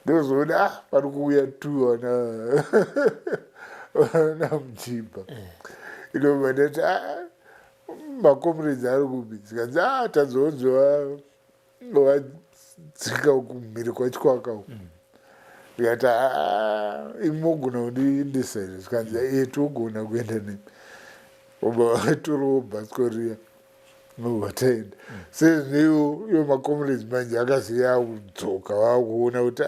ndozoona pari kuuya tu wana Muchimba inobva ndati makomrades ari kupi zikanzi tadzonzwa wadzika kumhiri kwaChikwaka uku ndikati imogona kundiindisa here zikanzi togona kuenda nemi obva toriwo bhasikoro riya nobva taenda sezvinewo iwo makomrades manje akaziva kudzoka vakuona kuti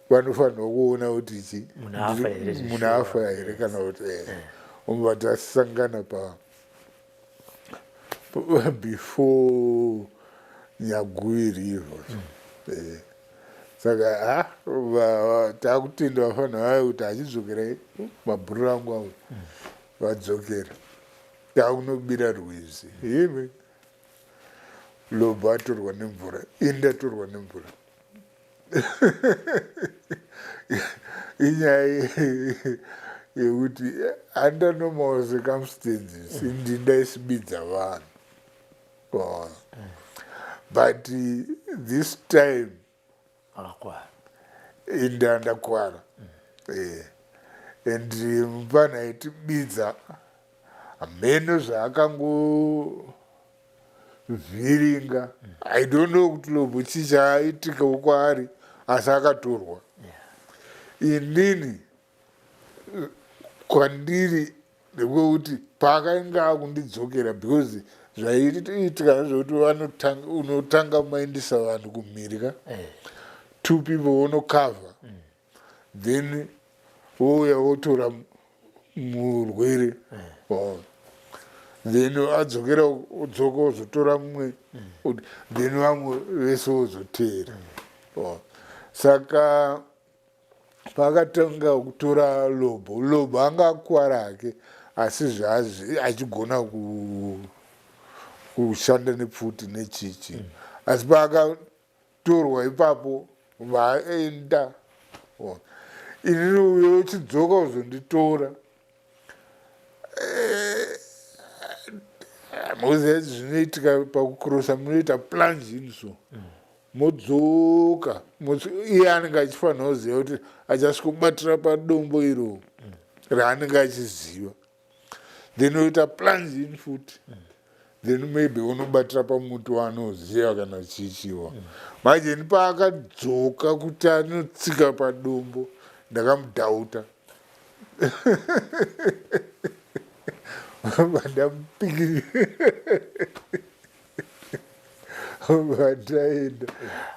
vanofanirwa kuona kuti chi munhu afa here kana kuti obva tasangana before Nyagwiri izvozvo saka takutenda vafanira vayo kuti achidzokerai mabhuru angu avo vadzokera takunobira rwizi ime Lobha atorwa nemvura indatorwa nemvura inyaya yekuti under normal circumstances ndindaisibidza vanhu but this time indandakwara and mupana aitibidza mheno zvaakangovhiringa I don't know kuti Lobha chichaitika kwaari asi akatorwa inini kwandiri ndekuti paakainge akundidzokera because zvaiitika zvokuti unotanga maindisa vanhu kumhirika 2 people wonokavha then wouya wotora murwere then adzokera udzoka wozotora mumwe then vamwe vese wozoteera saka pakatanga kutora Lobha anga akuwara hake asi zvazi achigona kushanda nepfuti nechichi asi paakatorwa ipapo vaenda inini uyo uchidzoka uzonditora moziva zvinoitika pakukurosa munoita plunge in so modzoka iye anenge achifanira kuziva kuti achasvikobatira padombo iro raanenge achiziva then oita plunge in futi then maybe unobatira pamuti waanoziva kana chichiwa manje paakadzoka kuti anotsika padombo ndakamudhauta vandamupikiri vandaenda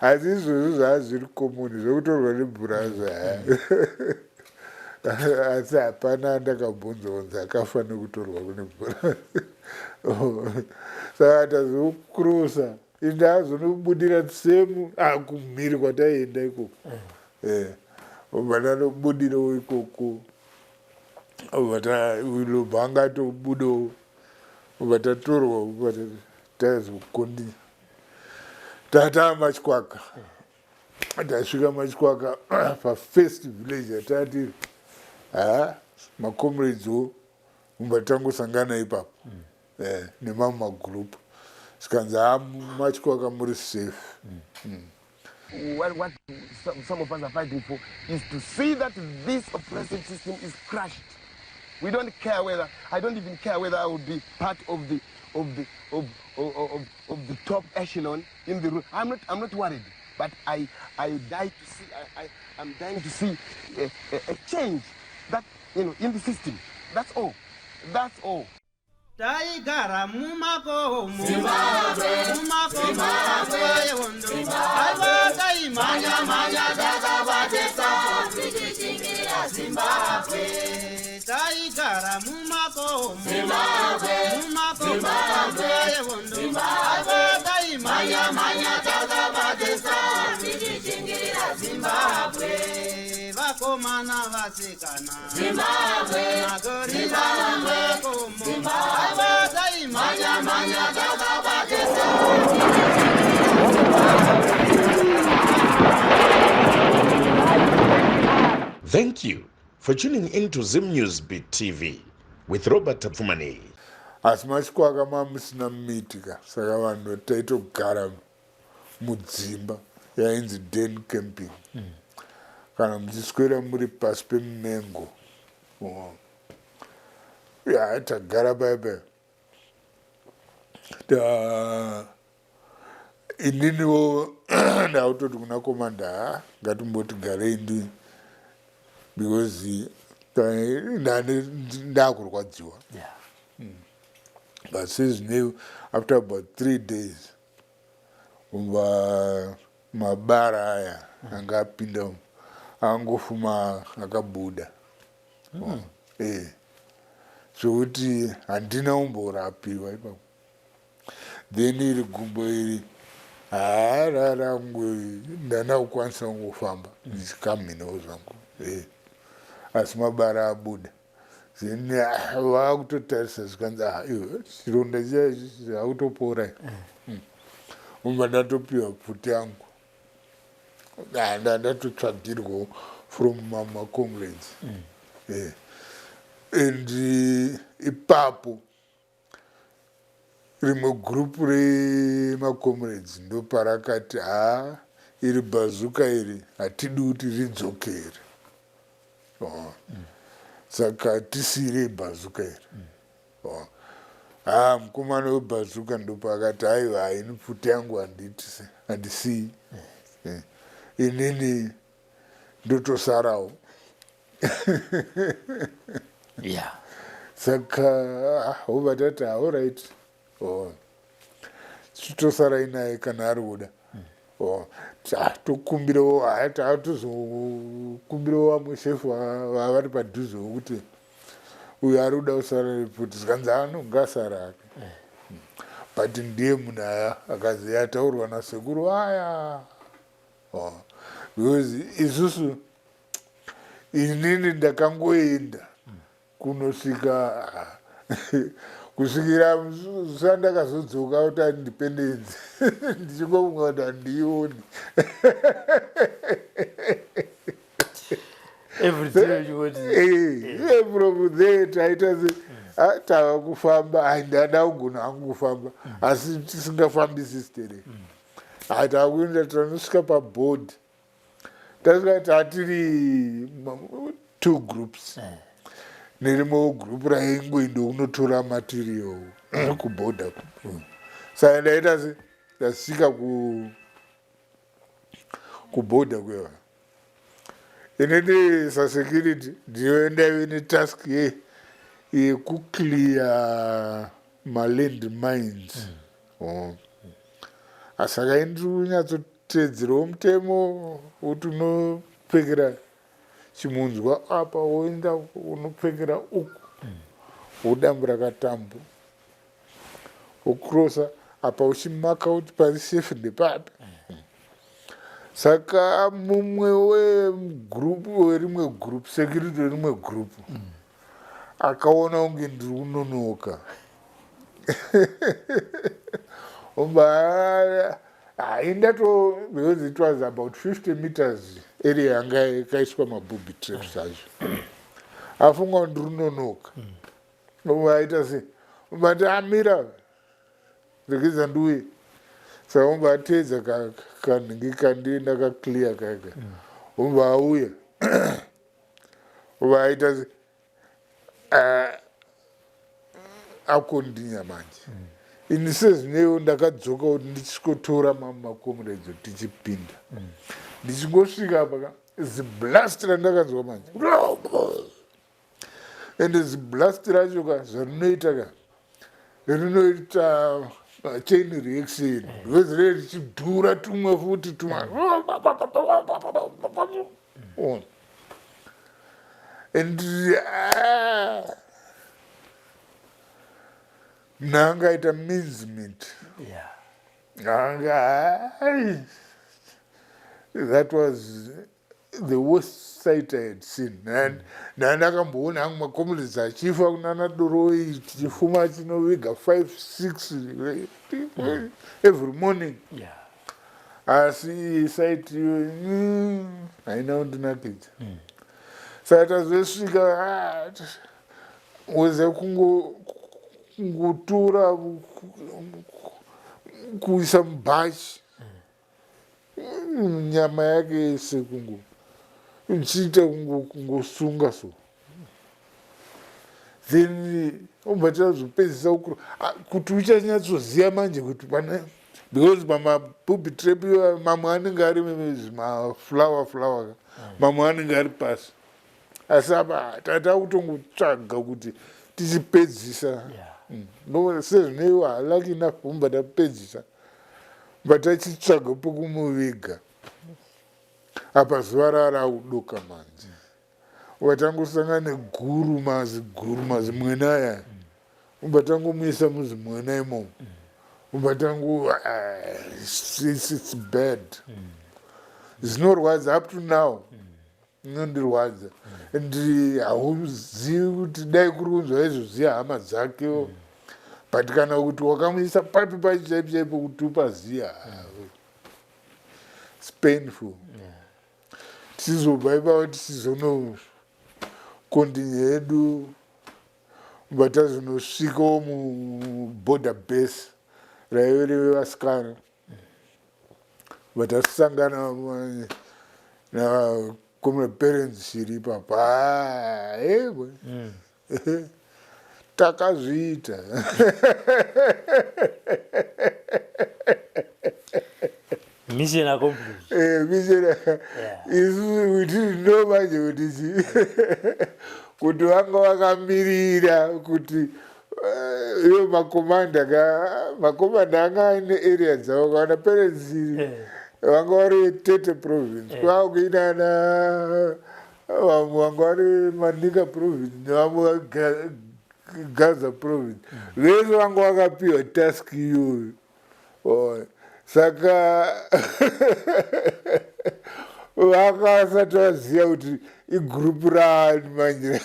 asi izvozvo zvaazviri komoni zvokutorwa nebhuraza asi hapana andakabvunzaonza akafa nekutorwa kune bhuraza saka tazokurosa indazonobudira semu kumhiri kwataienda ikoko obva tanobudirawo ikoko Lobha angatobudawo obva tatorwa obva tazokondi tata maChikwaka tasvika maChikwaka pafirst village yatatiri makomradeswo obva tangosangana ipapo nemamwe magroup sikanzi maChikwaka muri safe. What some of us are fighting for is to see that this oppressive system is crushed. We don't care whether I don't even care whether I would be part of the top echelon in the room. I'm not worried, but I die to see. I'm dying to see a change that in the system. That's all. That's all. Taigara mumako Zimbabwe Zimbabwe manya dzakabatesa tichichingira Zimbabwe taigara mumako Zimbabwe manya dzakabatesa tichichingira Zimbabwe vakomana vasikana Zimbabwe magori mumako Thank you for tuning in to Zim News Beat TV with Robert Tapfumani. Asi maChikwaka musina mitika saka vanhu taitogara mudzimba yainzi den camping kana muchiswera muri pasi pemumengo tagara paipa ininiwo ndautoti kuna komanda ngatimbotigarei ndi because ndakurwadziwa but sezvinei after about 3 days mabara aya anga apinda angofuma akabuda zvokuti handina umborapiwa ipapo then iri gumbo iri rangu ndana kukwanisa kungofamba ndichikamhinawo zvangu asi mabara abuda then vakutotarisa zvikanzi chironda chiya hautopora umba ndatopiwa pfuti yangu ndatotsvagirwawo from macomrades and ipapo rimwe gurupu remacomrades ndoparakati iri bhazuka iri hatidi kuti ridzokere saka tisiyirei bhazuka iri mukomana webhazuka ndopakati aiwa ini pfuti yangu handisii inini ndotosarawo saka uvatati allright titosarai naye kana ari kuda tokumbirawo tozokumbirawo vamwe shefu vavari padhuze wokuti uyo ari kuda kusara pfuti zikanzi anongasara ake but ndiye munhu aya akazi yataurwa nasekuru aya because isusu inini ndakangoenda kunosvika kusvikira sandakazodzoka kuti independence ndichingobunga kuti handiioni from there taita tava kufamba handada kugona hangu kufamba asi tisingafambisi stere tava kuenda tanosvika paboard tasvika tatiri 2 groups nerimwewo gurupu raingoenda kunotora material kubhodha saka ndaita ndasvika kubhodha kweva inini sasecurity ndiyo ndaive netask yekuclear maland mines saka indiri kunyatsotedzerawo mutemo kuti unopfekera chimunzwa apa woenda unopfekera uku wodambura katambo wokrosa apa uchimaka kuti pari safe ndepapi saka mumwe werimwe gurupu security werimwe gurupu akaona kunge ndiri kunonoka because it was about 50 meters area yanga yakaiswa mabooby traps acho afunga kuti ndiri kunonoka aita se umbati amira rekedza ndiuye saka umbateedza kanhingi kandienda kaclear kaka umbauya ubaita se akondinya manje ini sezvinewo ndakadzoka kuti ndichisikotora macomrades tichipinda ndichingosvika paka ziblast randakanzwa manje ende ziblast racho ka zvarinoita ka rinoita chain reaction because ree richidhura tumwe futi tumwe and nangaita mincemeat that was the worst sight I had seen nandakamboona hangu macomrades achifa kunana doroi tichifuma chinoviga 5-6 every morning asi site iyo haina kundinakidza saka tazosvika weze kungotora kuisa mubhachi nyama yake yese nchiita kungosunga so then umbata zvopedzisa kuti uchanyatsoziva manje kuti pana because pamabubi trap mamwe anenge ari maflower mamwe anenge ari pasi asi apa tata kutongotsvaga kuti tichipedzisa sezvineiwo halaki enough umba tapedzisa but achitsvaga pokumuviga apa zuva rakuduka manje watangosangana negurumazi mwenaya umbatangomuisa muzimwena imomo umbatango it's bad zvinorwadza up to now inondirwadza and hauzivi kuti dai kuri kunzwa izvoziya hama dzakewo but kana kuti wakamuisa papi pacho chaipo kuti upaziya it's painful tizobva tichizonokontinye yedu batazonosvikawo muborder base raive revasikana batasangana naparents shiri papa ebwe takazviita mission accomplished. Mission. Isu we didn't know manje kuti vanga vakamirira kuti iwo makomanda anga aine area dzavo kana pereziri vanga vari Tete province kwakuinana vamwe vanga vari Manika province nevamwe Gaza province vese vanga vakapiwa task iyoyo saka vakasati vaziva kuti igrupu raani manje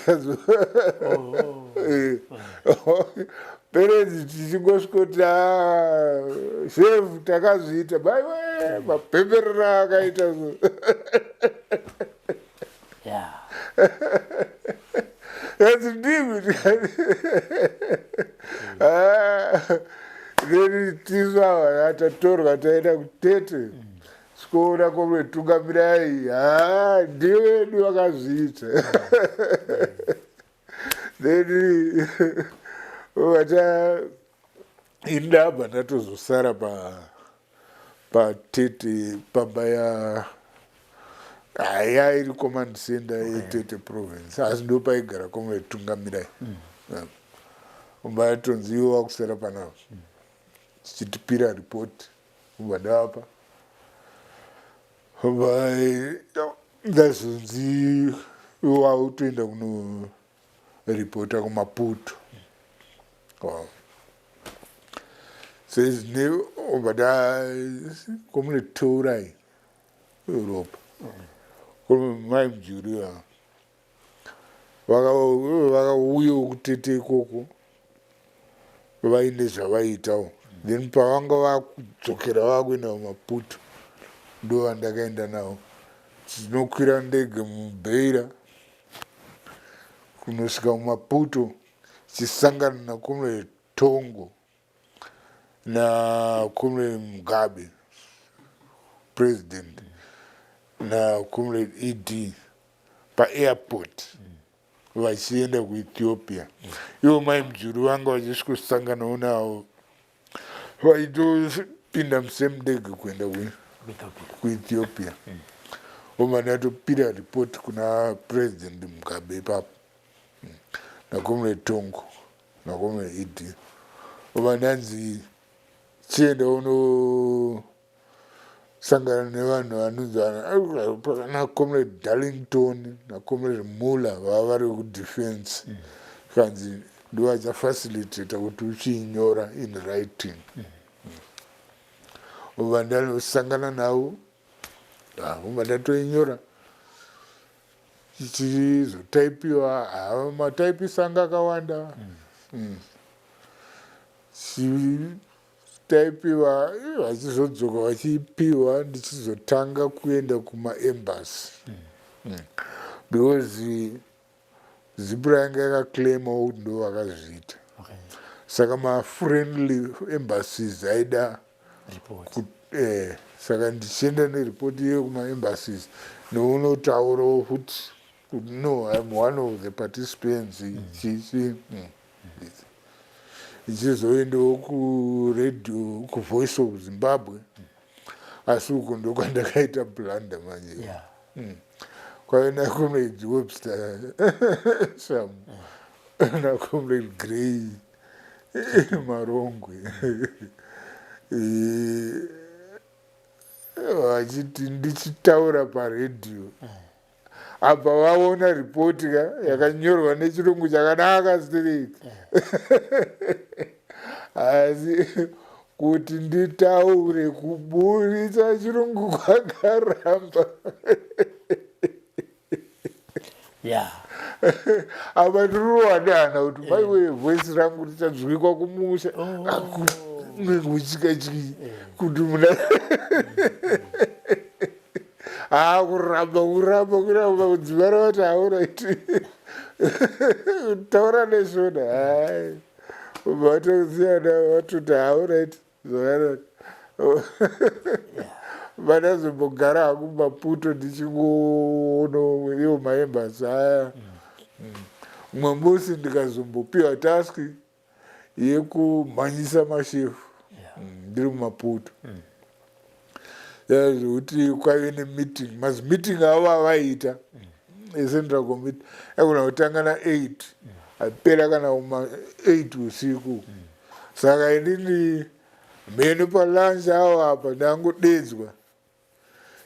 perezi tichingosvikoti chef takazviita baiwe mapemberera akaita so that's deep then tisava atatorwa taenda kutete sikoona komvetungamirai ndiwedu vakazviita then vata indabva ndatozosara patete pamba yairi command center yetete province asi ndo paigara komvetungamirai umbatonziwa kusara panavo chichitipira ripoti ubadapa ndazonzi wautoenda kunoripota kumaputo sezine ubada komune tourai europe kome mai mujuri vakauyewo kutete ikoko vaine zvavaitawo then pavanga vakudzokera vakuenda kumaputo ndo vandakaenda navo tinokwira ndege mubeira kunosvika mumaputo tichisangana nakomre tongo nakomre mugabe president nakomre ed paairport vachienda kuethiopia ivo mai mujuru vanga vachisvikosanganawo navo vaitopinda musemndege kuenda kuethiopia omanatopira ripoti kuna president mugabe ipapo nakomre tongo nakomre ed omananzi chienda unosangana nevanhu vanonzi nakomre darlington nakomre mula vava vari kudefense kanzi ndovachafacilitata kuti uchiinyora in writing ubva ndanosangana navo ubva ndatoinyora chichizotaipiwa hava mataipisi anga akawanda chitaipiwa vachizodzoka vachipiwa ndichizotanga kuenda kumaembasi because zipura yanga yakaclaima kuti ndo vakazviita saka mafriendly embassies aida saka ndichienda neripoti iyo kumaembassies nounotaurawo kuti no, I'm one of the participants ichizoendawo kuredio kuvoice of Zimbabwe asi uko ndo kwandakaita blanda manje kwave naComrade Webster Sam naComrade Gray Marongwe vachiti ndichitaura paredhiyo apa vaona ripoti yakanyorwa nechirungu chakanaka straight asi kuti nditaure kuburitsa chirungu kwakaramba apa ndirirowadana kuti maiwe voisi rangu richadzwikwa kumusha uchikachiki kuti muna kuramba kudzivara vati hauraiti taura nesvona hai vatosiyana vatoti hauraiti zvakanaka vanazombogara hangu Maputo ndichingoona iwo maembasi aya umwe musi ndikazombopiwa taski yekumhanyisa mashefu ndiri muMaputo zvokuti kwaive nemeeting mazimeeting avo avaita ecentral committee agona kutanga na8 apera kana kuma8 usiku saka inini mhene palunch avo apa ndangodedzwa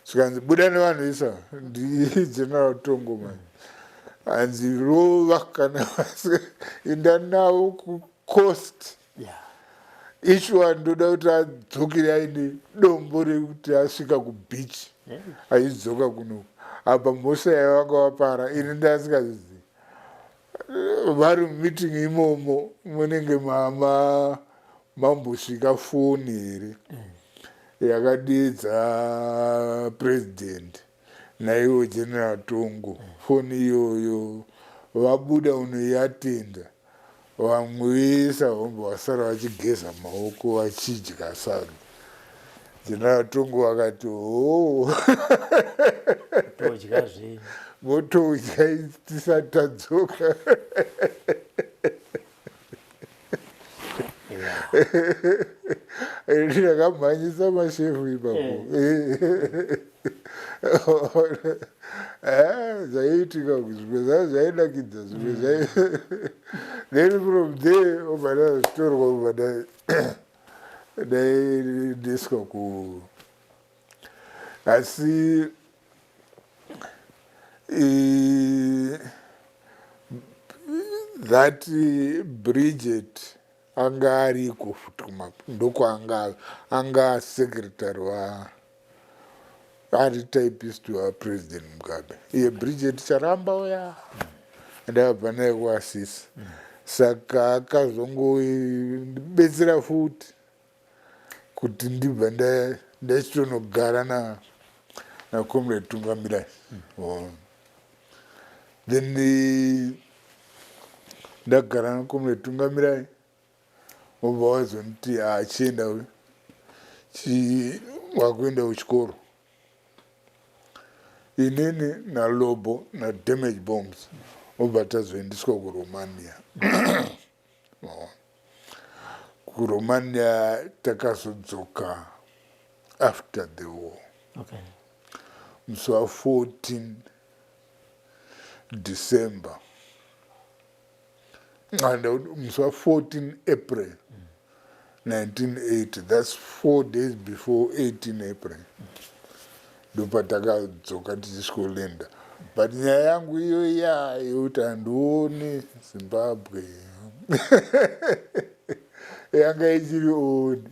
zvikanzi buda nevanhu isa ndigeneral Tongo manje hanzi rova kana enda navo kucoast each one ndoda kuti adzokere aine dombo rekuti asvika kubeach aidzoka kuno apa mhosva yavanga vapara ini ndasingazivi vari mumeeting imomo munenge mambosvika foni here yakadedza president naiwo general Tongo foni iyoyo vabuda unoiatenda vamwe vese hombo vasara vachigeza maoko vachidya saro general Tongo vakati motodya tisati tadzoka ndakamhanyisa mashefu ipapo zvaiitika zvimwe zvaa zvainakidza zvimwe then from there obva ndazvitorwa obva ndaendeswa ku asi that Bridget anga ariko futi ndokwaanga anga secretary ari typist wapresident Mugabe iye Bridget charamba uya ndabva naye kuAssisi saka akazongobetsera futi kuti ndibva ndachitonogara naComrade Tungamirai then ndagara naComrade Tungamirai obva wazoniti achienda wakuenda kuchikoro inini naLobo naDamage Bombs obva tazoendeswa kuRomania kuRomania takazodzoka after the war musi wa14 December and musi wa14 April 1980 that's 4 days before 18 April ndopatakadzoka tichisvikolenda but nyaya yangu iyo yekuti handioni Zimbabwe yanga ichiri oni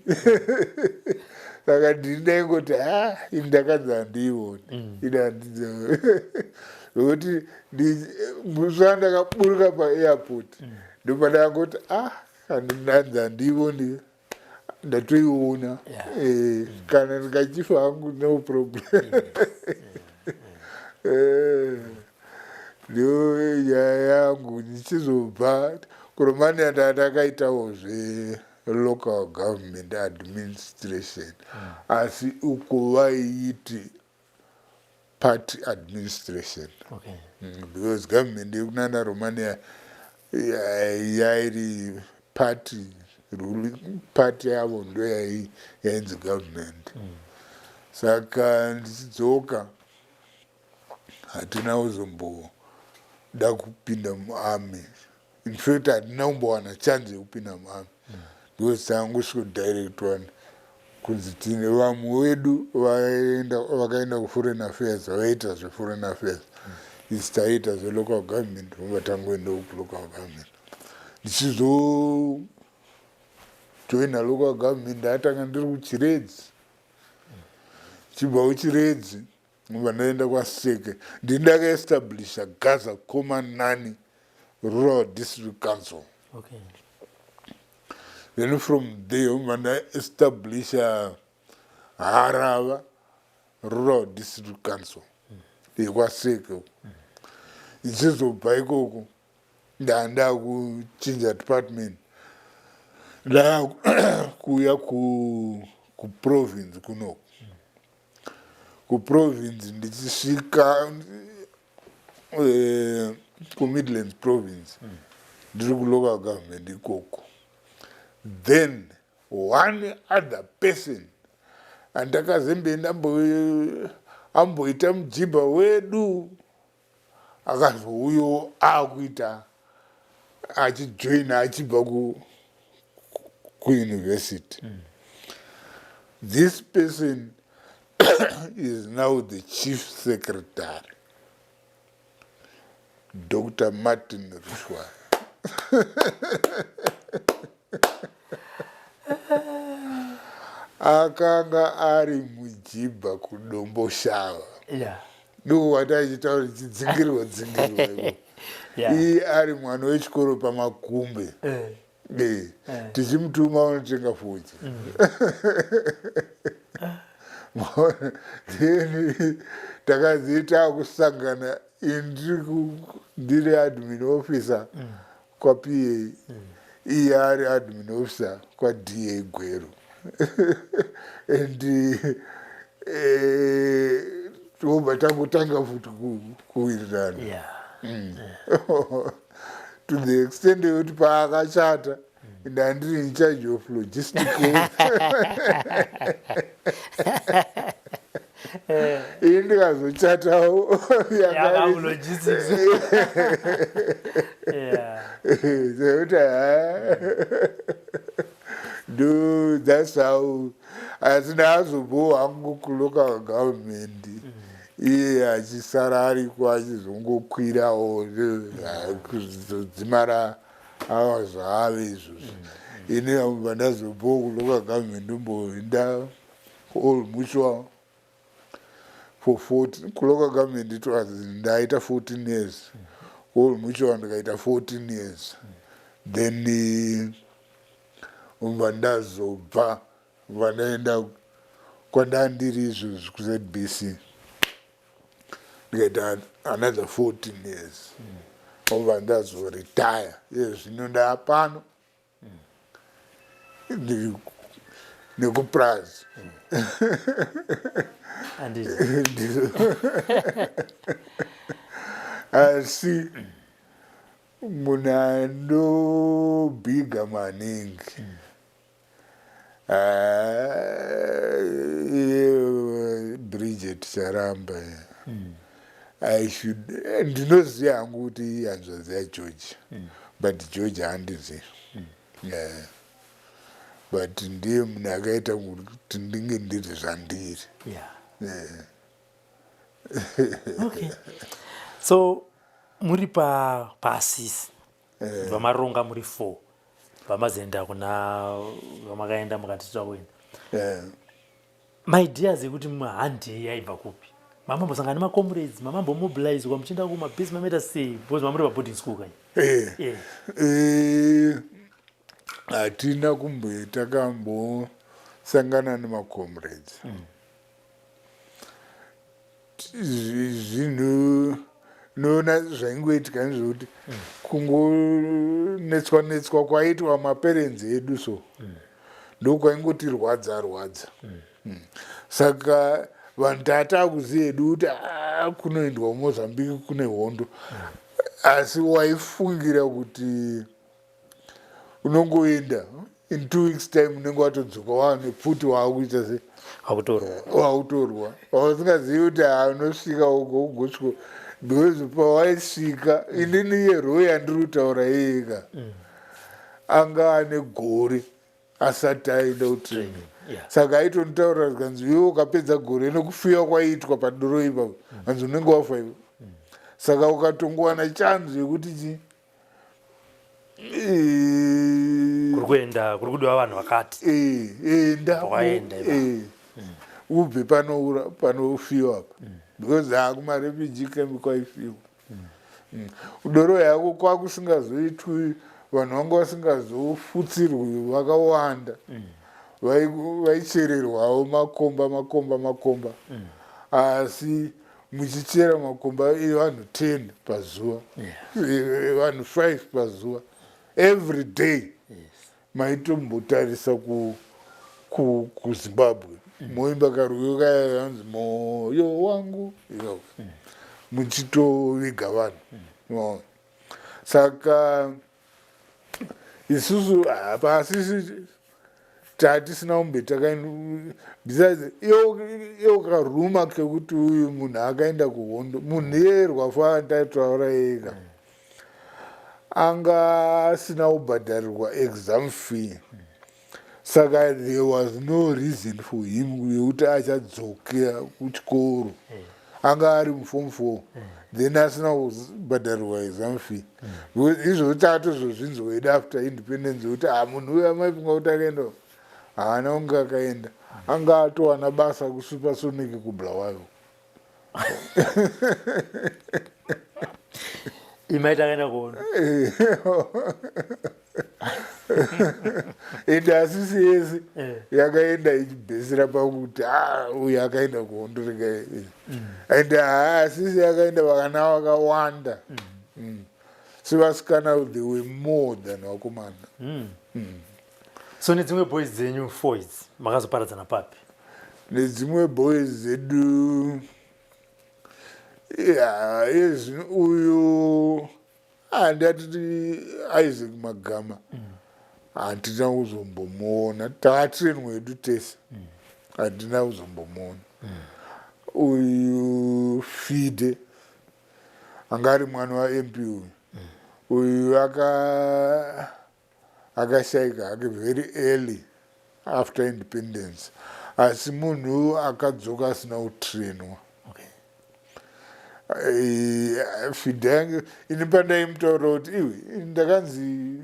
saka ndini ndaingoti ini ndakanzi handiioni ini nokuti musi wandakaburuka paairport ndopadakangoti handinanzi handiioni ndatoiona kana ndikachifa hangu no problem ndio nyaya yangu ndichizobva kuRomania ndandakaitawozve local government administration asi uko vaiti party administration. Okay. Because government yekunana Romania yairi party ruling party yavo ndo yainzi government. Saka ndichidzoka hatina kuzomboda kupinda muarmy. In fact hatina kumbowana chance yekupinda muarmy. Because tangosvikodirect kunzi tine vamwe vedu vakaenda kuforeign affairs vaita zveforeign affairs. Isi taita zvelocal government vobva tangoenda kulocal government. Ndichizojoina local government ndatanga ndiri kuchiredzi. Chibva kuchiredzi vobva ndaenda kwaSeke ndindakaestablisha Gaza Komanani Rural District Council. Okay. Then from there vobva ndaestablisha Harava Rural District Council yekwaseke. Ichizobva ikoko ndanda kuchinja department ndakuya kuprovince kunoko. Kuprovince ndichisvika kuMidlands province ndiri kulocal government ikoko. Then one other person andakazembe amboita mujibha wedu akazouyo akuita achijoina achibva kuuniversity. This person is now the chief secretary, Dr. Martin Rushwa. Akanga ari mujibha kudombo shava. Yeah. Ndo watachitaura chidzingirwa dzingirwa. Iye ari mwana wechikoro pamakumbe. Tichimutuma unotenga futi. Then takaziita kusangana ndiri admin officer kwaPA. Iye ari admin officer kwaDA Gweru. And tobva tangotanga futi kuwirirana. Yeah. To the extent yekuti paakachata ndandiri in charge of logistics. Ini ndikazochatawo logistics. Yeah. No, that's how asina azobo hangu kulocal government. Iye achisara ariko achizongokwirawo kuzodzimara avazvaave izvozvo. Ini ambva ndazobo kulocal government ndomboenda all mutual for 14 kulocal government it was ndaita 14 years. All mutual ndikaita 14 years. Then umva ndazobva vandaenda kwandandiri izvozvo kuZBC ndikaita another 14 years. Umva ndazoretire. Zvino ndaapano nekuprazi. Asi munandobhiga maningi. Bridget Charamba. I should ndinoziva hangu kuti hanzvadzi yaGeorge. But George handizivi. Yeah. But ndiye munhu akaita kuti ndinge ndiri zvandiri. Yeah. Okay. So muri paAssisi vamaronga muri 4 vamazoenda kuna vamakaenda mukati tsakwena. Maideas ekuti muhande yaibva kupi? Mamambosangana nemaComrades, mamambomobilize muchienda kumabhesi mamaita sei? Because mamuri paboarding school kani. Hatina takambosangana nemaComrades. Zvinhu noona zvaingoitika nezvekuti kungonetswa kwaitwa maperenzi edu so ndokwaingotirwadza saka vanhu tatakuziva hedu kuti kunoendwa mozambique kune hondo asi waifungira kuti unongoenda in 2 weeks time unenge watodzoka waanepfuti waakuita se wautorwa wausingazivi kuti unosvika ugosvika because pawaisvika inini yero yandiri kutaura yeyeka anga ane gore asati aenda kutraining saka aitonitaurira zikanzi iwe ukapedza gore nekufiwa kwaiitwa padoro ipapo hanzi unenge wafa iwe saka ukatongowana chanzo yekuti kuri kudiwa vanhu vakati ubve panofiwa apa because hakumarefugee camp kwaifiwa udoro yako kwakusingazoitwi vanhu vanga vasingazofutsirwi vakawanda vaichererwawo makomba asi muchichera makomba evanhu 10 pazuva vanhu 5 pazuva every day maitombotarisa kuzimbabwe moimba karwiyo kaya hanzi moyo wangu muchitoviga vanhu saka isusu pasisi tatisina kumbe besides iyo karuma kekuti uyu munhu akaenda kuhondo munhu yerwa fa taitaura yega anga asina kubhadharirwa exam fee saka there was no reason for him yekuti achadzokera kuchikoro anga ari muform 4 then asina kubhadharirwa exam fee izvo tatozozvinzweda after independence yekuti munhu uyu amaifunga kuti akaenda haana kunge akaenda anga atowana basa kusupersonic kubulawayo imaita akaenda kuona ende asisi yese yakaenda ichibhesera pakuti uyu akaenda kuhondo rega ende asisi yakaenda vakana vakawanda sevasikana they were more than vakomana so nedzimwe boys dzenyu 4 makazoparadzana papi nedzimwe boys zedu uyu handatiti Isaac Magama hatina kuzombomuona takatrainwa hedu tese hatina kuzombomuona uyu Fide anga ari mwana waMP uyu akashayika hake very early after independence asi munhu akadzoka asina kutrainwa Fide yangu ini pandaimutaura kuti iwe ndakanzi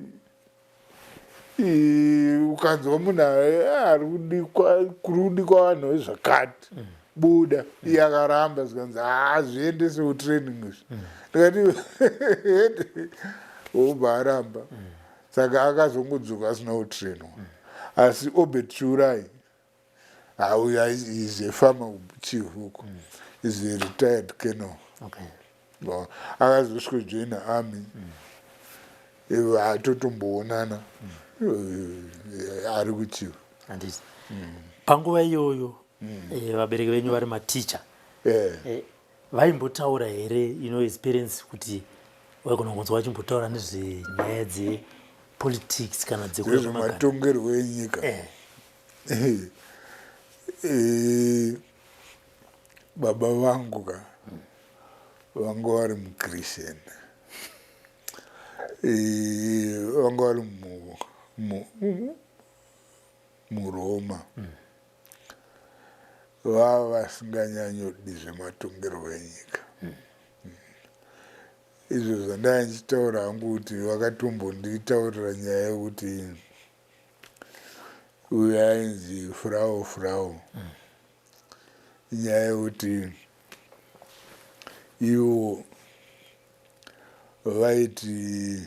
ukanzwa munhu kuri kudikwa vanhu vezvakati buda iye akaramba zikanzi zviende seutraining izvi ndikati obva aramba saka akazongodzoka asina kutrainwa asi Obed Churai uyu is a farmer chief huko is a retired colonel akazosvikojoina army hatotomboonana ari kuchiva panguva iyoyo vabereki venyu vari maticha vaimbotaura here his parents kuti waigona kunzwa vachimbotaura nezvenyaya dzepolitics kana dzematongerwo enyika baba vangu vanga vari muChristian vanga vari muroma vava vasinganyanyodi zvematongerwo enyika izvo zvandaya ndichitaura hangu kuti vakatombonditaurira nyaya yekuti uyu ainzi Frau nyaya yekuti ivo vaiti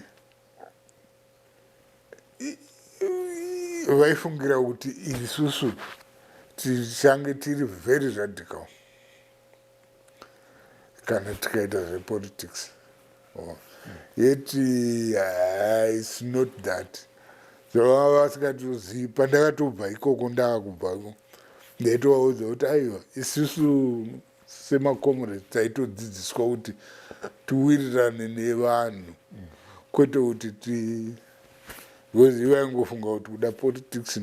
vaifungira kuti isusu tichange tiri very radical kana tikaita zvepolitics. Yeti it's not that. So vasikatozivi pandakatobva ikoko ndakakubvako ndaitovaudza kuti aiwa isusu semacomrades taitodzidziswa kuti tiwirirane nevanhu kwete kuti because ivaingofunga kuti kuda politics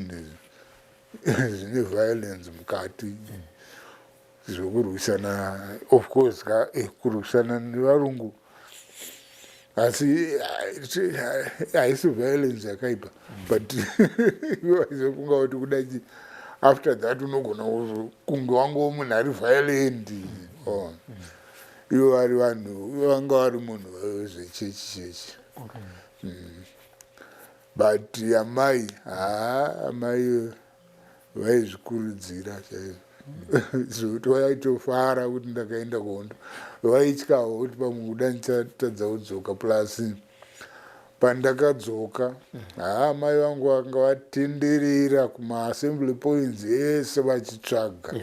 zvine violence mukati zvokurwisana of course kurwisana nevarungu asi haisi violence yakaipa but ivaizvofunga kuti kudachi after that unogona kunge wango munhu ari violent ivo vari vanhu vanga vari munhu wezvechechi but amai vaizvikurudzira chaizvo zvokuti vaitofara kuti ndakaenda kuhondo vaityawo kuti pamwe kuda ndichatadza kudzoka plus pandakadzoka mai vangu vanga vatenderera kumaassembly points ese vachitsvaga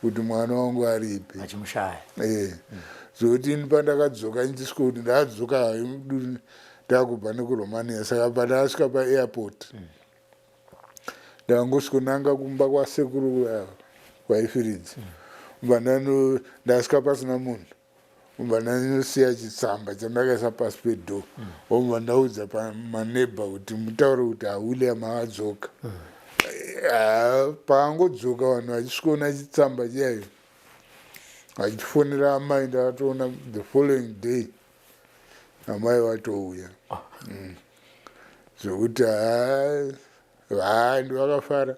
kuti mwana wangu aripi zvokuti ini pandakadzoka ndisiko kuti ndadzoka ndakubva nekuromania saka pandasvika paairport ndangosvikonanga kumba kwasekuru kwaifiridzi ubva ndasvika pasina munhu ubva ndandinosiya chitsamba chandakaisa pasi pedho obva ndaudza pamanebha kuti mutaure kuti William akadzoka paangodzoka vanhu vachisvikona chitsamba chaiyo vachifonera amai ndakatoona the following day amai vatouya zvokuti ndivakafara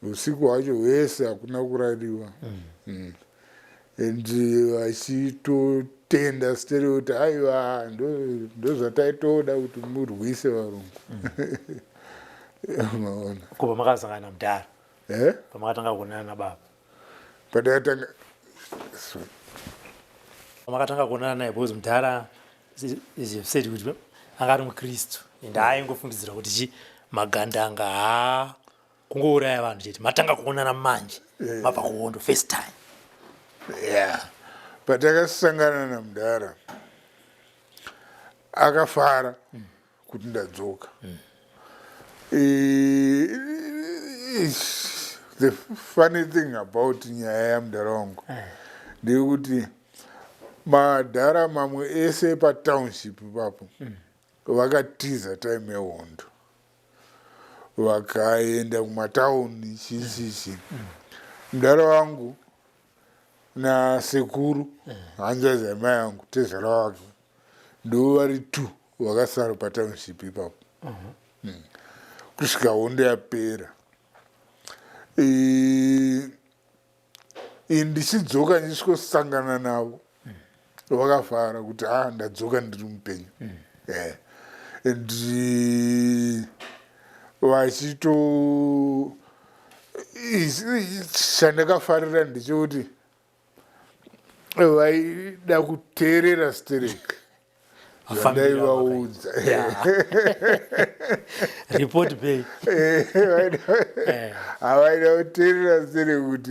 usiku hwacho hwese hakuna kurariwa and vachitotenda stere kuti aiwa ndozvataitoda kuti murwise varungu. Kuba makasangana mudhara pamakatanga kuonana nababa padakatanga pamakatanga kuonana naye because mudhara said kuti anga ari mukristu and aingofungidzira kuti magandanga kungouraya vanhu chete matanga kuonana manje mabva kuhondo first time. Patakasangana namudhara akafara kuti ndadzoka. The funny thing about nyaya yamudhara wangu ndekuti madhara mamwe ese patownship ipapo vakatiza time yehondo vakaenda kumatauni chichichi. Mudhara wangu nasekuru hanzvadzi yamai yangu tezera wake ndo vari two vakasara patownship ipapo kusvika hondo yapera. Ndichidzoka ndichisvosangana navo vakafara kuti ndadzoka ndiri mupenyu vachito chandakafarira ndechekuti vaida kuteerera stereki vandaivaudza report pay havaida kuteerera stereki kuti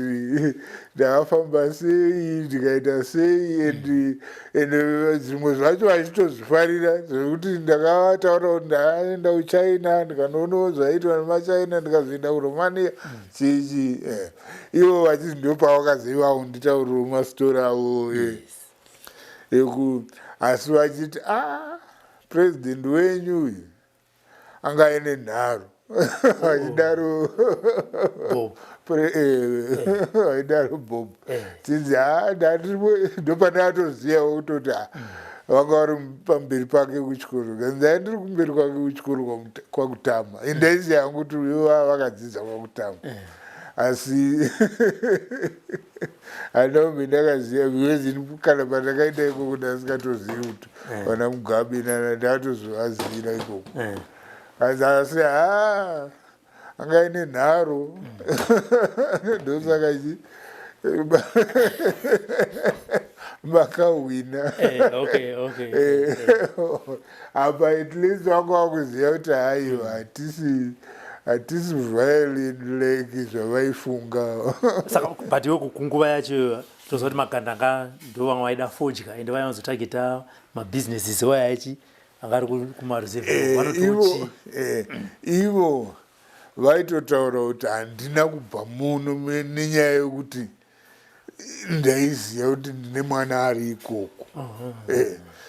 ndakafamba sei ndikaita sei ende zvimwe zvacho vachitozvifarira zvekuti ndakavataura kuti ndaenda kuchina ndikanoonawo zvaitwa nemachina ndikazoenda kuromania chichi ivo vachizi ndo pavakazoivawo nditauriro mastori avo asi vachiti president wenyu uyu anga aine nharo vachidaro vaidaro bob tinzi ndopandakatozivawo kutoti vanga vari pamberi pake kuchikoro kanzai ndiri kumberi kwake kuchikoro kwakutama indaisi yangu kuti ivo vakadzidza kwakutama asi handaumbe ndakaziva because kana pandakaita ikoko ndasikatozivi kuti vana mugabe ndakatozovazivira ikoko asi anga ine nharo ndosaka makahwina apa at least vanga vakuziva kuti haiwa hatisi violent like zvavaifunga. Saka but iwe kunguva yacho toziva kuti magandanga ndo vamwe vaida fodya ende vaya vazotageta mabhizinesis wayachi anga ari kumaruzevha vanotochi ivo vaitotaura kuti handina kubva muno nenyaya yekuti ndaiziva kuti ndine mwana ari ikoko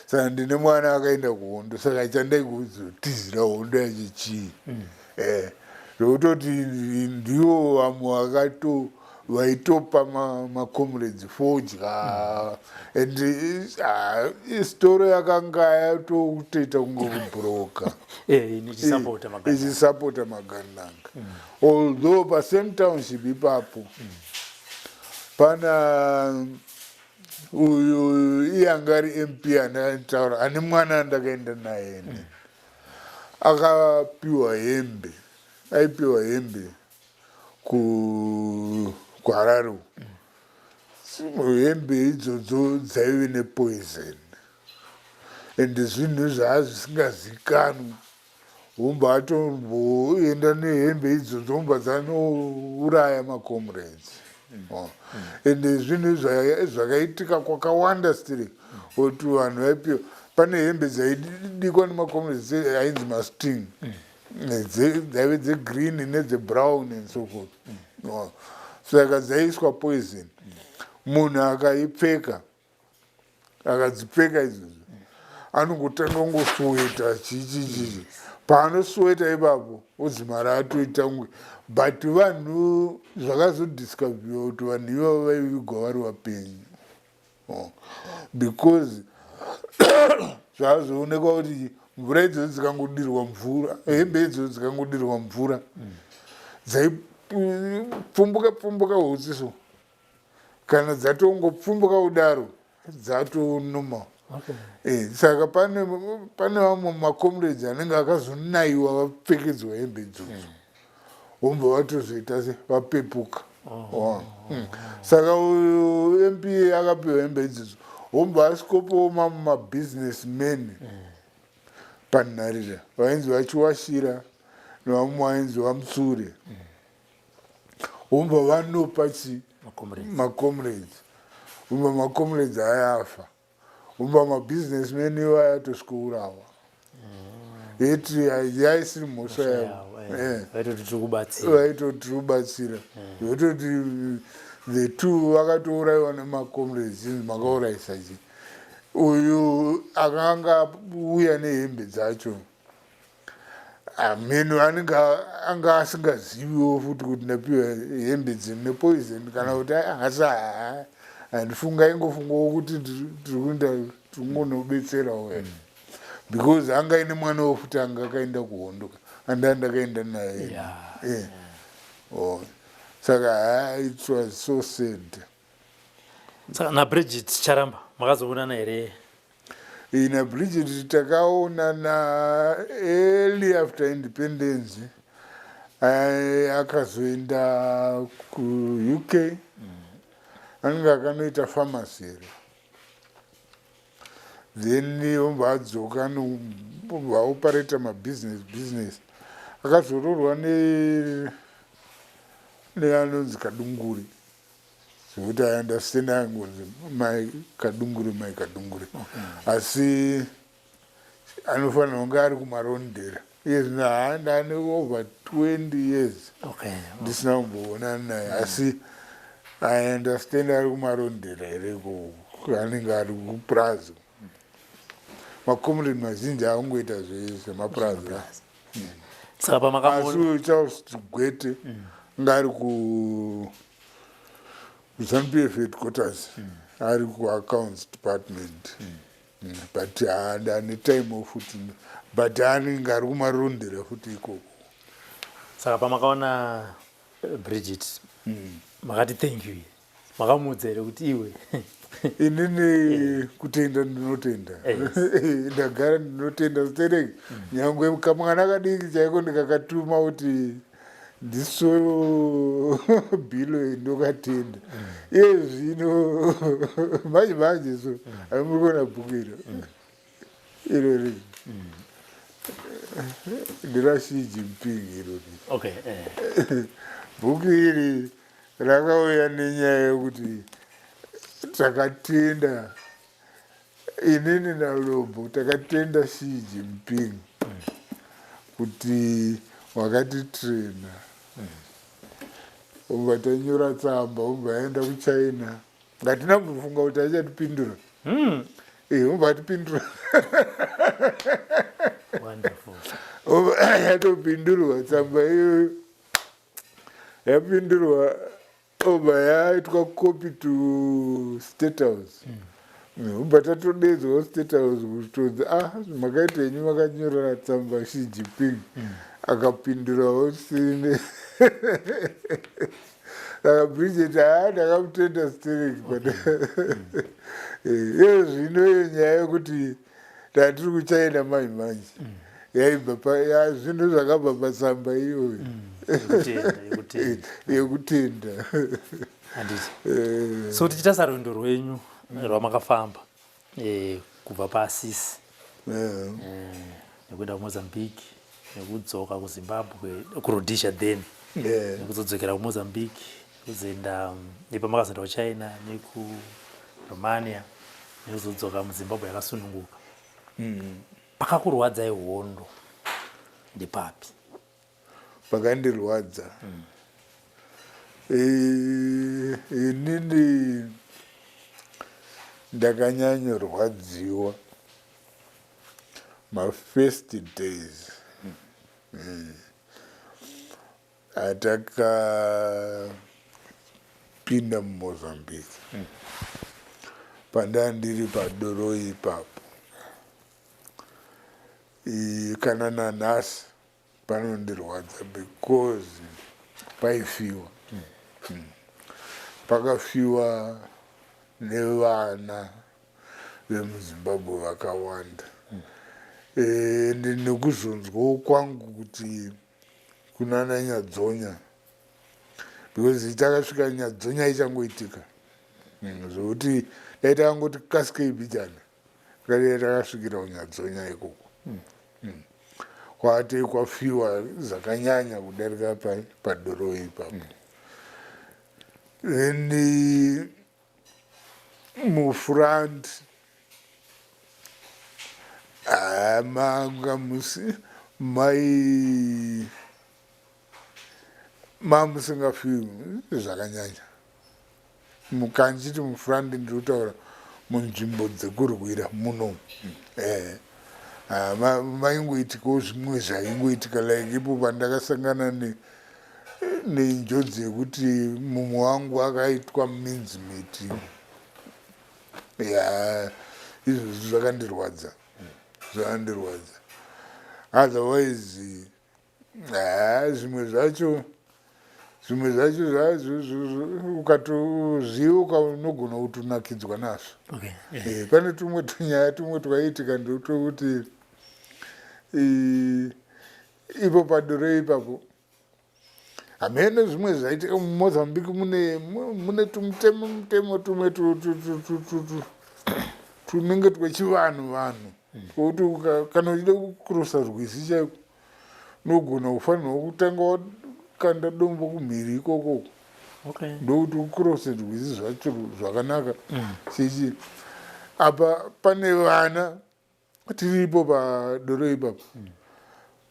saka ndine mwana akaenda kuhondo saka chandai kuzotizira hondo yacho chii zvokutoti ndivo vamwe vaitopa macomrades fodya and istori yakanga yatotoita kunge kubhuroka ichisapota magandanga although pasame township ipapo pana uyu iyanga ari mp andataura ane mwana andakaenda naye ene akapiwa hembe aipiwa hembe kuHarare hembe idzodzo dzaive nepoison ende zvinhu zvaazvisingazikanwi womba atomboenda nehembe idzodzo womba dzanouraya macomrades ende zvinhu zvakaitika kwakawanda stiri kuti vanhu vaipiwa pane hembe dzaidikwa nemacomrades ainzi masting dzaive dzegreen nedzebrown and so forth saka dzaiiswa poison munhu akaipfeka akadzipfeka idzodzo anongotanga ngosweta chichichichi paanosweta ipapo udzima raatoita kunge but vanhu zvakazodiscoverwa kuti vanhu ivavo vaivigwa vari vapenyu because zvazoonekwa kuti mvura idzodzo dzikangodirwa mvura hembe idzodzo dzikangodirwa mvura dzaipfumbuka hutsi so kana dzatongopfumbuka kudaro dzatonoma saka pane vamwe macomrades anenge akazonayiwa vapfekedzwa hembe idzodzo vomba vatozoita se vapepuka saka uyu mp akapiwa hembe idzodzo vomba asikopowo mamwe mabusinessmen panharira vainzi vachiwashira nevamwe vainzi vamutsure vomba vanopa macomrades vomba macomrades ayafa vomba mabusinessmen iwaya atosikourawa yeti yaisiri mhosva yavo vaitoti rubatsira yototi the two vakatourayiwa nemacomrades inzi makaurayisa chii uyu akanga uya nehembe dzacho mhenhu anga asingaziviwo futi kuti ndapiwa hembe dzine poison kana kuti hasi handifunga ingofungawo kuti tiri kungonobetserawo because anga ine mwana wofuti anga akaenda kuhondoka andakaenda naye saka it was so sad saka naBridget Charamba makazoonana here naBridget takaonana early after independence akazoenda kuUK anenge akanoita pharmacy here then omba adzoka vaoperata mabusiness akazororwa neanonzi Kadunguri zvekuti I-understand angonzi mai Kadunguri asi anofanira kunge ari kumarondera iye zvino haandane over 20 years ndisina kumboonana naye asi I-understand ari kumarondera here anenge ari kuprazo macomrade mazhinji akungoita zvese maprazo saka pamakaasi Charles Gwete ngari kuZANU-PF headquarters ari kuaccounts department but haandane time futi but anenge ari kumarondera futi ikoko saka pamakaona Bridget makati thank you makamuudza here kuti iwe inini kutenda ndinotenda ndagara ndinotenda zitereki nyangwe kamwana kadiki chaiko ndikakatuma kuti ndiso bhilo ndokatenda iye zvino manje so amuri kuona bhuku iro irori ndiraShi Jinping irori bhuku iri rakauya nenyaya yekuti takatenda inini naLobbo takatenda Xi Jinping kuti wakatitrena ubva tanyora tsamba ubva aenda kuChina ngatina kufunga kuti achatipindura ubva atipindura yatopindurwa tsamba iyoyo yapindurwa obva yaitwa copy to State House ubva tatodedzwawo State House kutodzi makaita henyu makanyorera tsamba Xi Jinping akapindurawo sine saka Bridget ndakamutenda stereki iyo zvino iyo nyaya yekuti tatiri kuChina manje yaibva zvinhu zvakabva patsamba iyoyo yekutenda. So tichita sarwendo rwenyu rwamakafamba kubva paAssisi nekuenda kuMozambique nekudzoka kuZimbabwe kuRhodesia then nekuzodzokera kuMozambique kuzoenda nepamakazoenda kuChina nekuRomania nekuzodzoka muZimbabwe yakasununguka. Pakakurwadzai hondo ndepapi? Pakandirwadza inini ndakanyanyorwadziwa first days atakapinda muMozambique pandandiri padoro ipapo kana nanhasi panondirwadza because paifiwa pakafiwa nevana vemuZimbabwe vakawanda ende nekuzonzwawo kwangu kuti kunana Nyadzonya because takasvika Nyadzonya ichangoitika zvokuti dai takangoti kasikei bichana kadai takasvikira kuNyadzonya ikoko kwatei kwafiwa zvakanyanya kudarika padoro ipapo then mufront manga mamusingafiwi zvakanyanya mukanchiti mufront ndiri kutaura munzvimbo dzekurwira muno maingoitikawo zvimwe zvaingoitika like ipo pandakasangana nenjodzi yekuti mumwe wangu akaitwa minzimiti izvozvo zvakandirwadza otherwise zvimwe zvacho ukatoziva unogona kutonakidzwa nazvo. Pane tumwe tunyaya tumwe twaiitika ndotokuti ipo padoro ipapo hamene zvimwe zvaitika muMozambique mune tumutemo tumwe tunenge twechivanhu kuti kana uchida kukurosa rwizi chaiko unogona kufanirwa kutanga wakanda dombo kumhiri ikoko ndokuti ukurose rwizi zvacho zvakanaka chichi apa pane vana tiripo padoro ipapo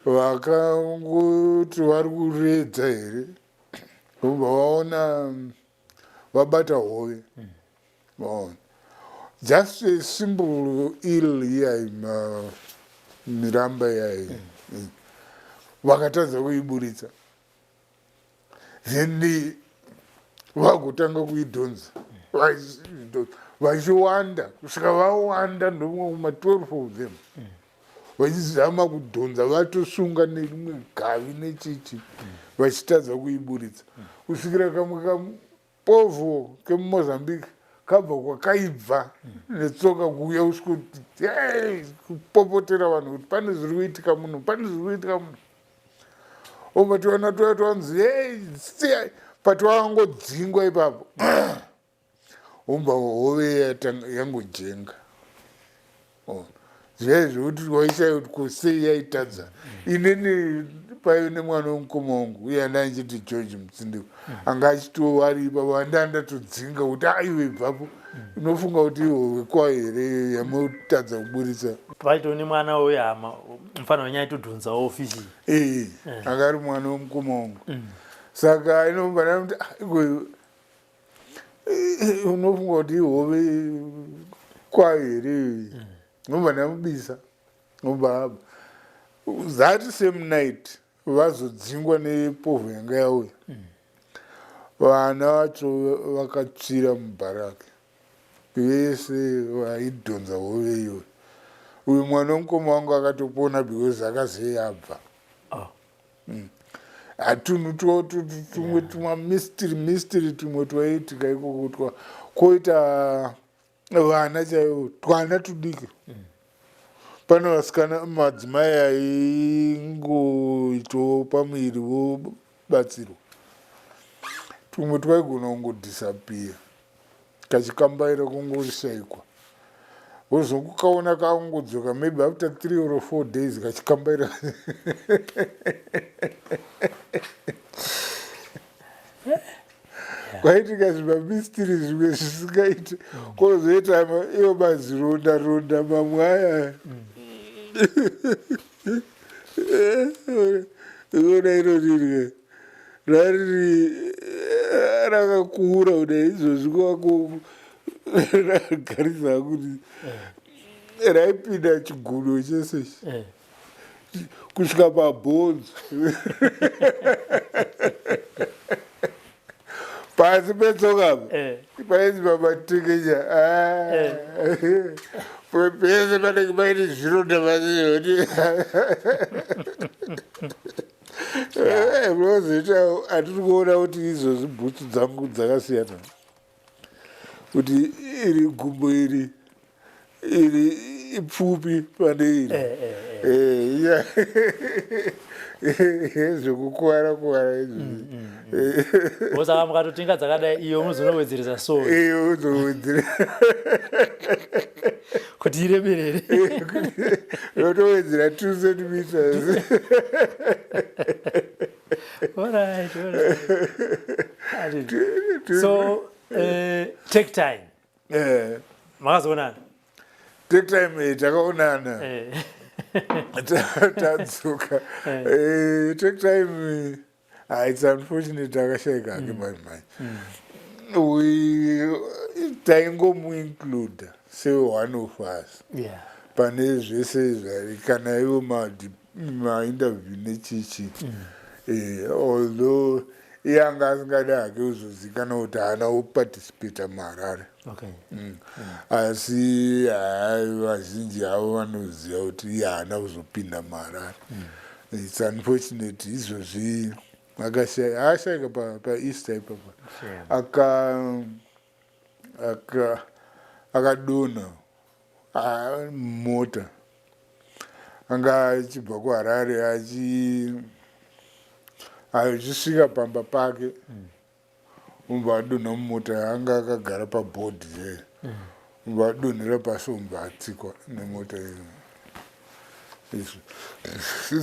vakangoti vari kuredza here vobva vaona vabata hove vaona just a simple ill iyai miramba iyai vakatadza kuiburitsa then vagotanga kuidhonza vachiwanda kusvika vawanda ndomwe ma12 of them vachizama kudhonza vatosunga nerimwe gavi nechichi vachitadza kuiburitsa kusvikira kamwe kapovo kemuMozambique kabva kwakaibva netsoka kuuya usikuti kupopotera vanhu kuti pane zviri kuitika muno obatiwana toya twanzi siyai patiwangodzingwa ipapo umba hove yangojenga zviya zvokuti waishaya kuti kusei yaitadza inini paine mwana womukoma wangu uye andanchiti George Mutsindeko anga achitowaripa wandandatodzinga kuti aiwe bvapo unofunga kuti ihove kwa here yamotadza kuburisa vaitoni mwana wehama mufana wenyaya itodhonzawo ofisi anga ari mwana womukoma wangu saka inombana kuti unofunga kuti ihove kwa here nomba ndamubisa nombahamba that same night vazodzingwa nepovho yanga yauya vana vacho vakatsvira mubharaki vese vaidhonza hove iyoyo uyu mwana womukoma wangu akatopona because akazeyabva hatunhu tumwe tumamystiri tumwe twaitika ikoko koita vana chaivo twana tudiki pana vasikana madzimai aingoitawo pamuviri vobatsirwa tumwe twaigona kungodhisapiya kachikambaira kungoshayikwa wozokukaona kakungodzoka maybe after 3 or 4 days kachikambaira kwaitika zvimamistiri zvimwe zvisingaiti kwozoita iwo mazironda mamwe aya iona ironirwe rariri rakakura kudai izvozvi kwako ragariswa kuti raipinda chigudo chesechi kusvika pabhonzo pasi petsokapa painzi pamatekenya pese panenge paine zvironda vasizoti munozoita hatiri kuona kuti izvozvi bhutsu dzangu dzakasiyana kuti iri gumbo iri ipfupi pane iri zvekukwara izvozvi osaka mukatotenga dzakadai iyo munozonowedzeresa soo uzowedzere kuti iremerere yotowedzera 2 centimeters alright. So take time makazoonana take time takaonana tadzoka take time it's unfortunate akashayika hake manje taingomuincluda se-one of us pane zvese zvari kana iwo mainterview nechichi although iye anga asingada hake uzozikana kuti haana kuparticipata muharare asi vazhinji avo vanoziva kuti iye haana kuzopinda muharare its unfortunate izvozvi akashayika paeaster ipapa akadonha mota anga achibva kuharare achisvika pamba pake umba adonha mumota anga akagara pabhodhi there umba adonhera pasi umba atsikwa nemota iyo is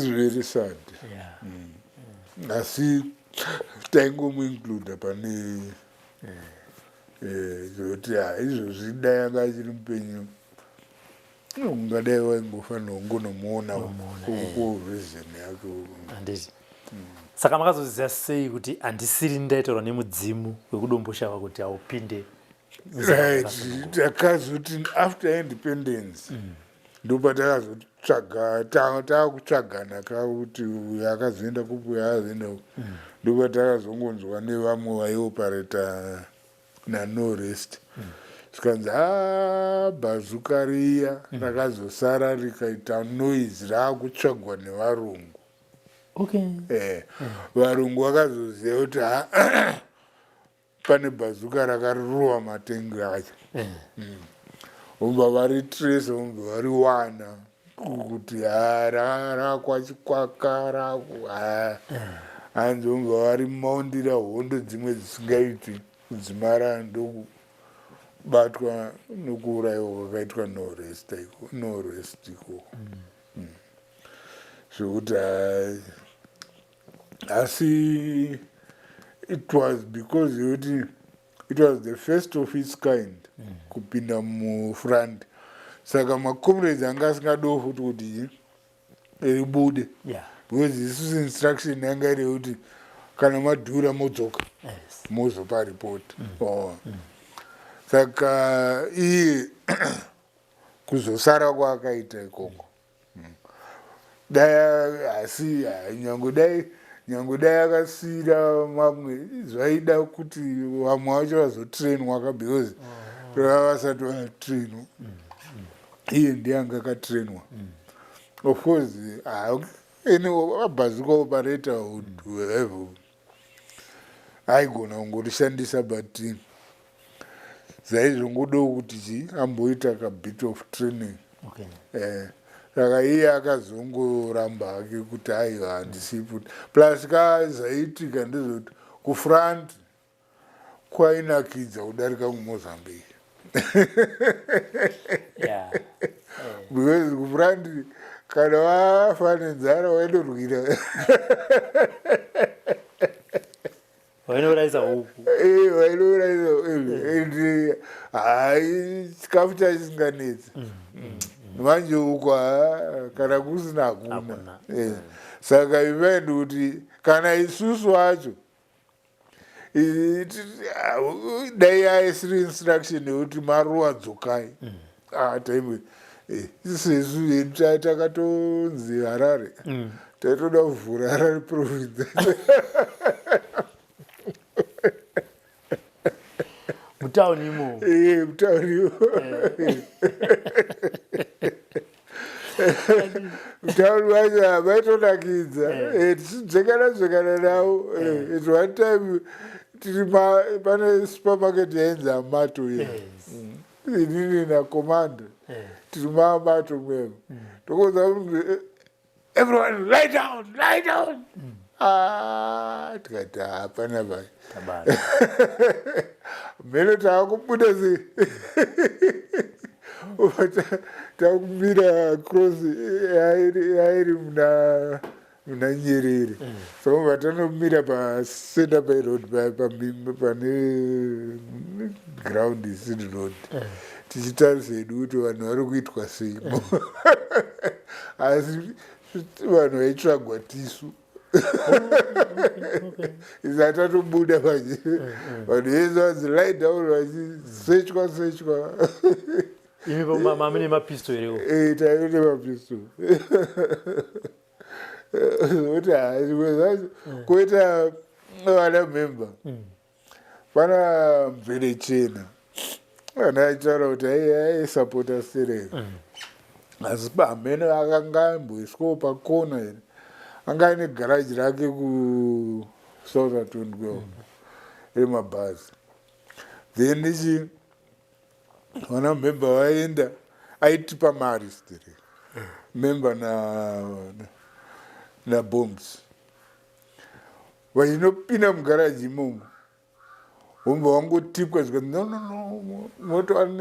very sad asi taingomuincluda pane zvokuti izvozvi dai anga achiri mupenyu ungadai waingofanira kungonomuona kuvezeni yake handiti saka makazoziva sei kuti handisiri ndaitorwa nemudzimu wekudomboshava kuti haupinde right takazoti after independence ndopatakazotsvaga taakutsvagana kakuti uyu akazoenda kupi uyu akazoenda ku ndopatakazongonzwa nevamwe vaiopareta nanorest tikanzi bhazuka riya rakazosara rikaita noise raakutsvagwa nevarungu varungu vakazoziva kuti pane bhazuka rakarova matengi acho vobva varitresa vobva variwana kuti rakwachikwaka hanzi vobva varimaundira hondo dzimwe dzisingaiti kudzimara ndokubatwa nokuurayiwa kwakaitwa norest ikoko zvokuti asi it was because yokuti it was the first of its kind kupinda mufront saka macomrades anga asingadiwo futi kuti ribude because isusu instruction yanga iri yekuti kana madhura modzoka mozopa report saka iye kuzosara kwaakaita ikoko dai asi nyange dai akasiyira mamwe zvaida kuti vamwe vacho vazotrainwa because vasati vatrainwa iye ndiye akatrainwa of course mabhazical operator would have aigona kungorishandisa but zvaizongodawo kuti amboita kabit of training saka iye akazongoramba hake kuti aiwa handisipo plus kazaitika ndezvoti kufront kwainakidza kudarika kumozambique because kufront kana wafa nenzara waindorwira wainouraisa huku wainouraisa and hai chikafu chachisinganetsi manje uko kana kusina hakuna saka imaindi kuti kana isusu wacho dai aisiri instruction yekuti maruwa dzokai taimwe isesu takatonzi harare taitoda kuvhura harare province mutauni imo mutauni mutauni wacho havaitonakidza tichidzekana navo at one time tiri pane supermarket yainzi amato inini nakomanda tiri maamato mwemo tokonza everyone lie down tikati hapana vai mheno taakubuda sei takumira cross yairi muna Nyerere so vatanomira pasenda pairod pane ground isiri road tichitarisa hedu kuti vanhu vari kuitwa seimo asi vanhu vaitsvagwa tisu izatatobuda manje vanhu vese vanzi lie down vachisechwa imi mamine mapisto irewo taine mapisto kuti zvimwe zvacho kuita vana memba pana mvere chena vanhu aitaura kuti aisapota sereka asi pamene akanga amboiswawo pakona here anga aine garaji rake kuSouthampton kweo remabhazi then ichi vana memba vaenda aitipa mari stere memba nabombs vachinopinda mugaraji imomo vomba vangotipwa zvikati no moto ari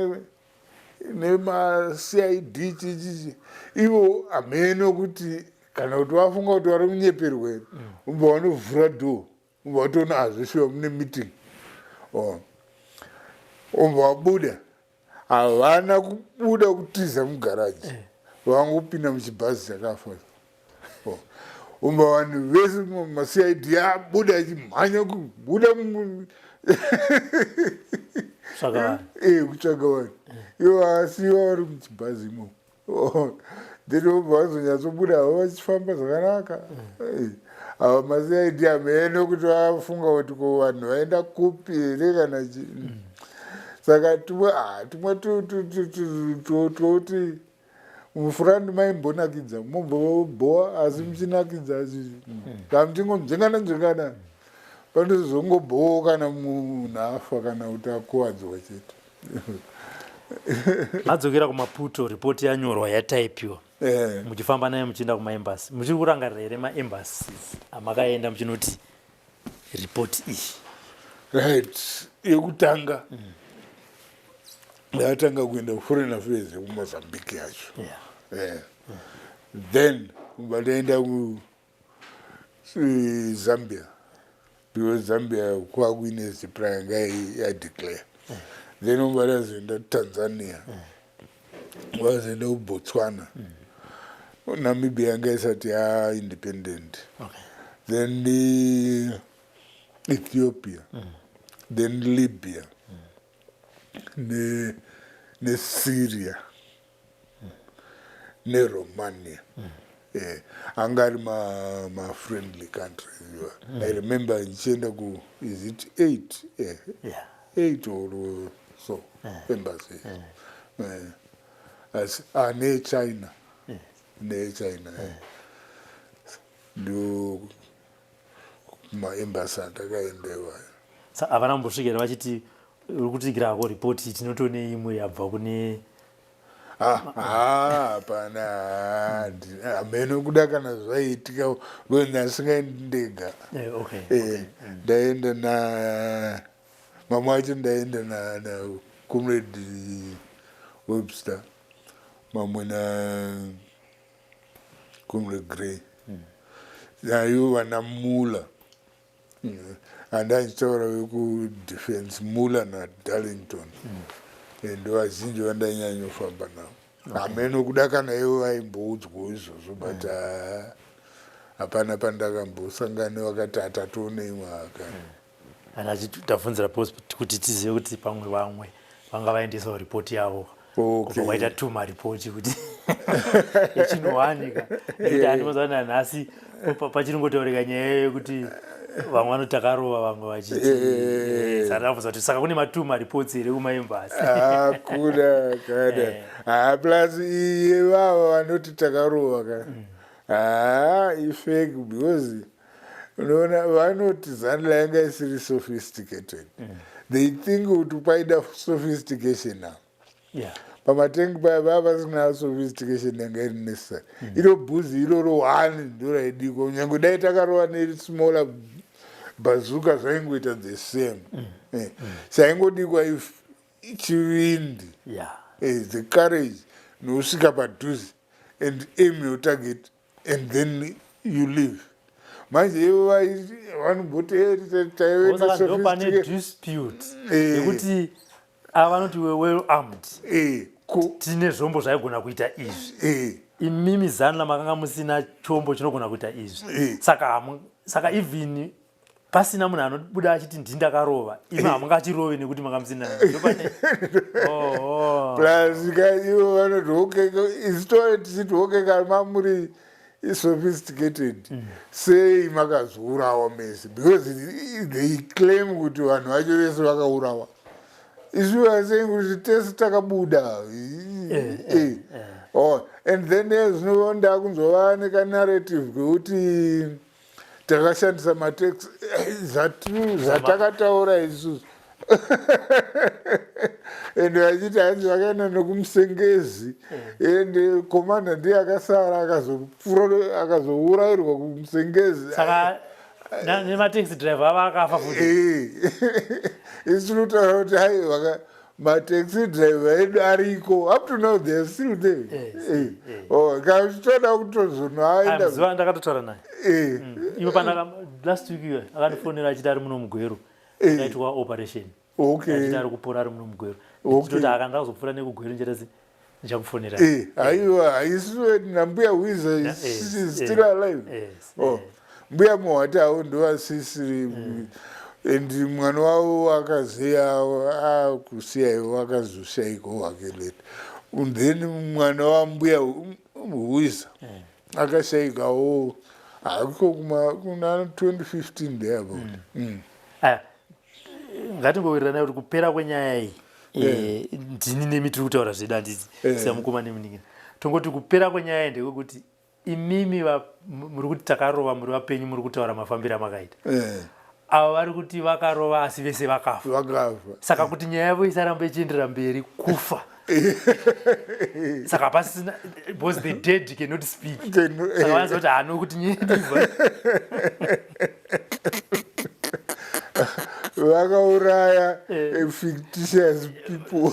nemacid chichichi ivo hameno kuti kana kuti vafunga kuti vari kunyeperwa here vomba vanovhura dhoo vomba vatoona hazveshuva mune meeting vomba vabuda havana kubuda kutiza mugaraji vangopinda muchibhazi chakafa vomba vanhu vese macid abuda achimhanya kubuda kutsvaga vanhu ivo asiva vari muchibhazi imomo then vomba vazonyatsobuda havo vachifamba zvakanaka ava macid hamene kuti vafunga kuti ko vanhu vaenda kupi here kana saka tumwe toti mufurandi maimbonakidza mombobhoa asi muchinakidza kamutingomdzengana panozongobhowo kana munhu afa kana kuti akuwadzwa chete madzokera kumaputo ripoti yanyorwa yataipiwa muchifamba naye muchienda kumaembasi muchiri kurangarira here maembasi amakaenda muchinoti ripoti iyi right yekutanga yatanga kuenda kuforeign affairs yekumozambique yacho then bataenda Zambia, because Zambia kwakuine zipra yadeclare. Then wazoenda Tanzania, wazoenda Botswana. Namibia yanga isati independent. Okay. Then the Ethiopia, then Libya, ne Syria, ne Romania. Angari ma friendly countries. I remember nchienda ku, is it 8? Yeah. 8 or so embassies. Ne China. Ne China. Do maembassy akaendewa. Havana kumbosvikira vachiti uri kutigirako ripoti tinotone imwe yabva kune Hapana, hameno kuda kana zvaiitika ndasingaendi ndega. Okay. Ndaenda na mama wacho, ndaenda na comrade Webster, mamwe na comrade Gray, nayo vana Mula. Andachitaura wekudefense Mula naDarlington. Ndo vazhinji vandanyanyofamba navo. Hameno kuda kana ivo vaimboudzwa izvozvo, but hapana pandakambosangana vakati hatatoonei mwaka. Kana tabvunzira kuti tizive kuti pamwe vamwe vanga vaendesawo ripoti yavo. Okay. Waita tuma ripoti kuti ichinowanika. Kuti handimozaona nhasi pachinongotaurika nyaya yekuti vamwe vanotakarova vamwe vachiti sandabvunza kuti saka kune matuma reports here kumaembasi. Kuda kada. Plus ivava vanoti takarova ka. Ifake, because unoona vanoti Zandla yanga isiri sophisticated. They think kuti paida sophistication now. Yeah. Pamatengi paya vava vasina sophistication yanga iri necessary. Iro bhuzi iroro 1 ndoraidiko. Kunyange dai takarova nesmaller bazooka zvaingoita the same. Saingodikwa chivindi. Yeah. The courage nosvika padhuze and aim your target and then you leave. Manje ivo vanomboti ndopane dispute yekuti avanoti we well armed. Tine zvombo zvaigona kuita izvi. Imimi Zandla makanga musina chombo chinogona kuita izvi. Saka even pasina munhu anobuda achiti ndindakarova, imi hamungachirove nekuti makamusina. Plus ivo vanoti okay, isitore tichiti okay kana mamuri sophisticated, sei makazourawa mese, because they claim kuti vanhu vacho vese vakaurawa. Isu vasei kuti tese takabuda. And then zvino ndakunzova nekanarrative kwekuti takashandisa matex zvatakataura isusu. And vachiti hanzi vakaenda nokumusengezi, and komanda ndiye akasara akazourayirwa kumusengezi. Saka nemateksi driver ava akafa futi. Isu tinotaura kuti hai mataxi driver edu ariko, up to now they are still there. Kana uchitoda kutozonoaenda. Zuva ndakatotaura naye. Iwe last week akandifonera achiti ari muno mugwero. Akaitwa operation. Achiti ari kupora ari muno mugwero. Nditoti akanda kuzopfuura nekugwero njerezi ndichakufonera. Aiwa, haisiwe nambuya Wiza is still alive. Mbuya Muhati hao ndo vasisiri. And mwana wavo akaziya kusiya ivo akazoshaiko wake leta. And then mwana wambuya Wiza akashaikawo ako kuna 2015 there about. Ngatingowirirana kuti kupera kwenyaya iyi ndini nemi tiri kutaura zvedu handiti semukoma nemuningira. Tongoti kupera kwenyaya iyi ndekuti imimi muri kuti takarova muri vapenyu muri kutaura mafambiro amakaita. Ava vari kuti vakarova asi vese vakafa. Saka kuti nyaya yavo isaramba ichienderera mberi kufa. Saka pasina, because the dead cannot speak. Saka vanzi kuti hano kuti nyaya yedu vakauraya fictitious people.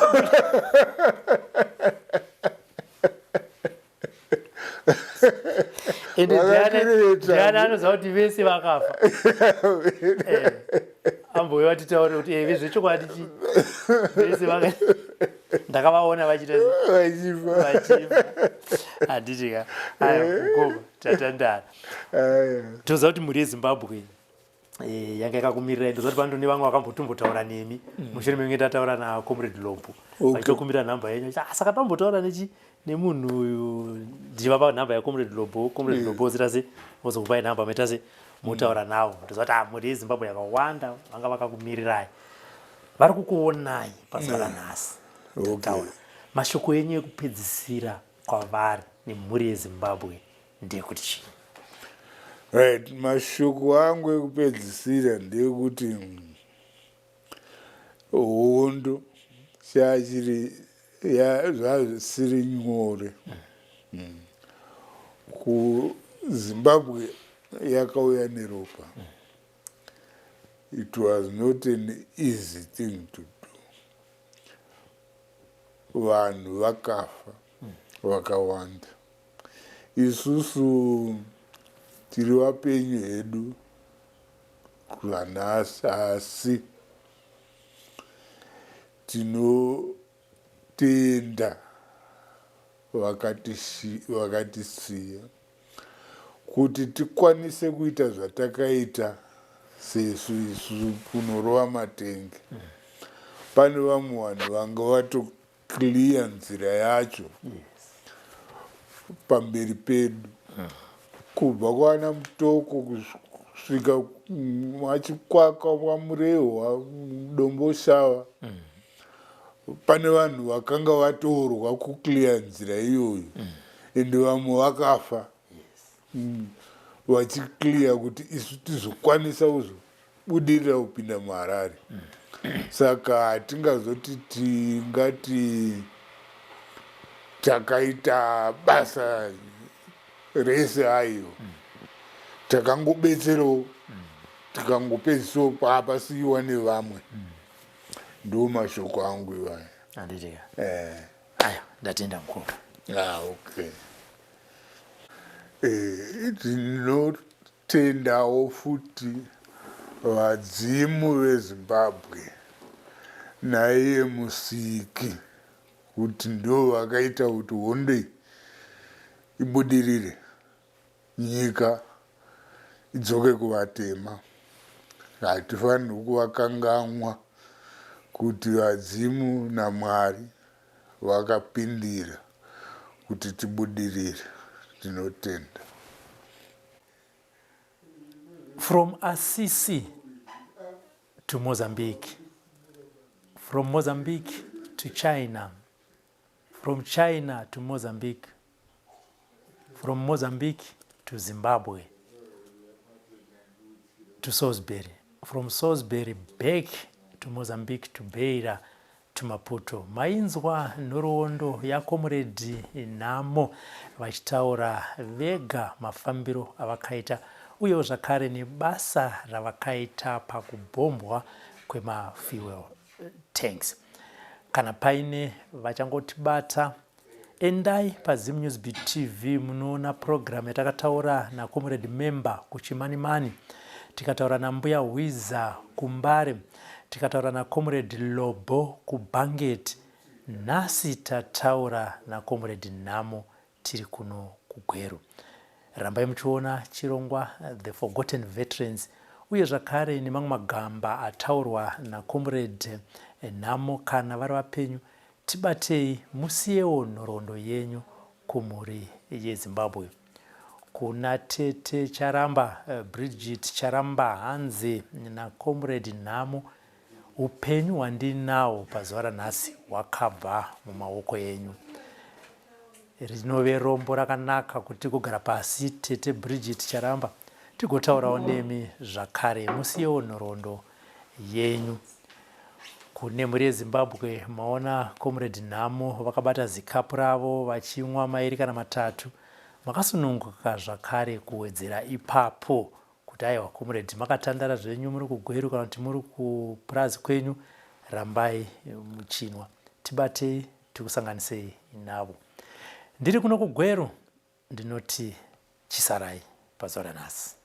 ende Vakatireta. ndiani anoziva kuti vese vakafa amboyo vatitaure kuti vezvechokwadi chi vese ndakavaona vachiita vachifa handitika aya mukoma tatandara toziva kuti mhuri yezimbabwe yanga yakakumirirai ndoziva kuti pano nevamwe vakambotombotaura nemi mushure menge tataura nacomrade Lombo vachitokumbira nhamba yenyu saka tambotaura nemunhu uyu ndichivapa nhamba yacomrade Lombo comrade Lombo zitase ozokupai nhamba maitase motaura navo ndoziva kuti mhuri yezimbabwe yakawanda vanga vakakumirirai vari kukuonai pazuva ranhasi taura mashoko enyu ekupedzisira kwavari nemhuri yezimbabwe ndeyekuti chii? Right, mashoko angu ekupedzisira ndeyekuti hondo zvasiri nyore kuZimbabwe yakauya neropa. It was not an easy thing to do. Vanhu vakafa vakawanda. Isusu tiri vapenyu hedu kuvanhasi, asi tinotenda vakatisiya kuti tikwanise kuita zvatakaita sesu isu kunorova matenge. Pane vamwe vanhu vanga vatokliya nzira yacho pamberi pedu kubva kwana Mutoko kusvika machikwaka wamurehwa Dombo Shava. Pane vanhu vakanga vatorwa kukliya nzira iyoyo ende vamwe vakafa vachikliya kuti isu tizokwanisa kuzobudirira kupinda muHarare. Saka hatingazoti tingati takaita basa rese hayo, takangobetserawo tikangopedzisirawo papasiyiwa nevamwe. Ndo mashoko angu iwayo. Handitika aya ndatenda mukoma. Okay. Tinotendawo futi vadzimu veZimbabwe naiye Musiki kuti ndo vakaita kuti hondo ibudirire, nyika idzoke kuvatema. Hatifaniri kuvakanganwa kuti vadzimu naMwari vakapindira kuti tibudirire. Tinotenda. From Assisi to Mozambique, from Mozambique to China, from China to Mozambique, from Mozambique to Zimbabwe, to Salisbury, from Salisbury back to Mozambique to Beira to Maputo. Mainzwa nhoroondo yaComrade Nhamo vachitaura vega mafambiro avakaita uye zvakare nebasa ravakaita pakubhombwa kwemafuel tanks. Kana paine vachangotibata, endai paZim News Beat TV munoona program yatakataura naComrade Member kuChimanimani, tikataura naMbuya Hwiza kuMbare, tikataura naComrade Lobo kuBanget. Nhasi tataura naComrade Nhamo tiri kuno kuGweru. Rambai muchiona chirongwa The Forgotten Veterans uye zvakare nemamwe magamba ataurwa naComrade Nhamo. Kana vari vapenyu, tibatei musiyewo nhoroondo yenyu kumhuri yeZimbabwe. Kuna Tete Charamba, Bridget Charamba Hanze naComrade Nhamo, upenyu hwandinawo pazuva ranhasi hwakabva mumaoko enyu. Rinove rombo rakanaka kuti kugara pasi Tete Bridget Charamba tigotaurawo nemi zvakare musiyewo nhoroondo yenyu. Kune mhuri yeZimbabwe maona Comrade Nhamo vakabata zikapu ravo vachimwa mairi kana matatu, makasununguka zvakare kuwedzera ipapo kuti aiwa Comrade makatandara zvenyu muri kuGweru kana kuti muri kupurazi kwenyu, rambai muchinwa, tibatei tikusanganisei navo. Ndiri kuno kuGweru ndinoti chisarai pazuva ranhasi.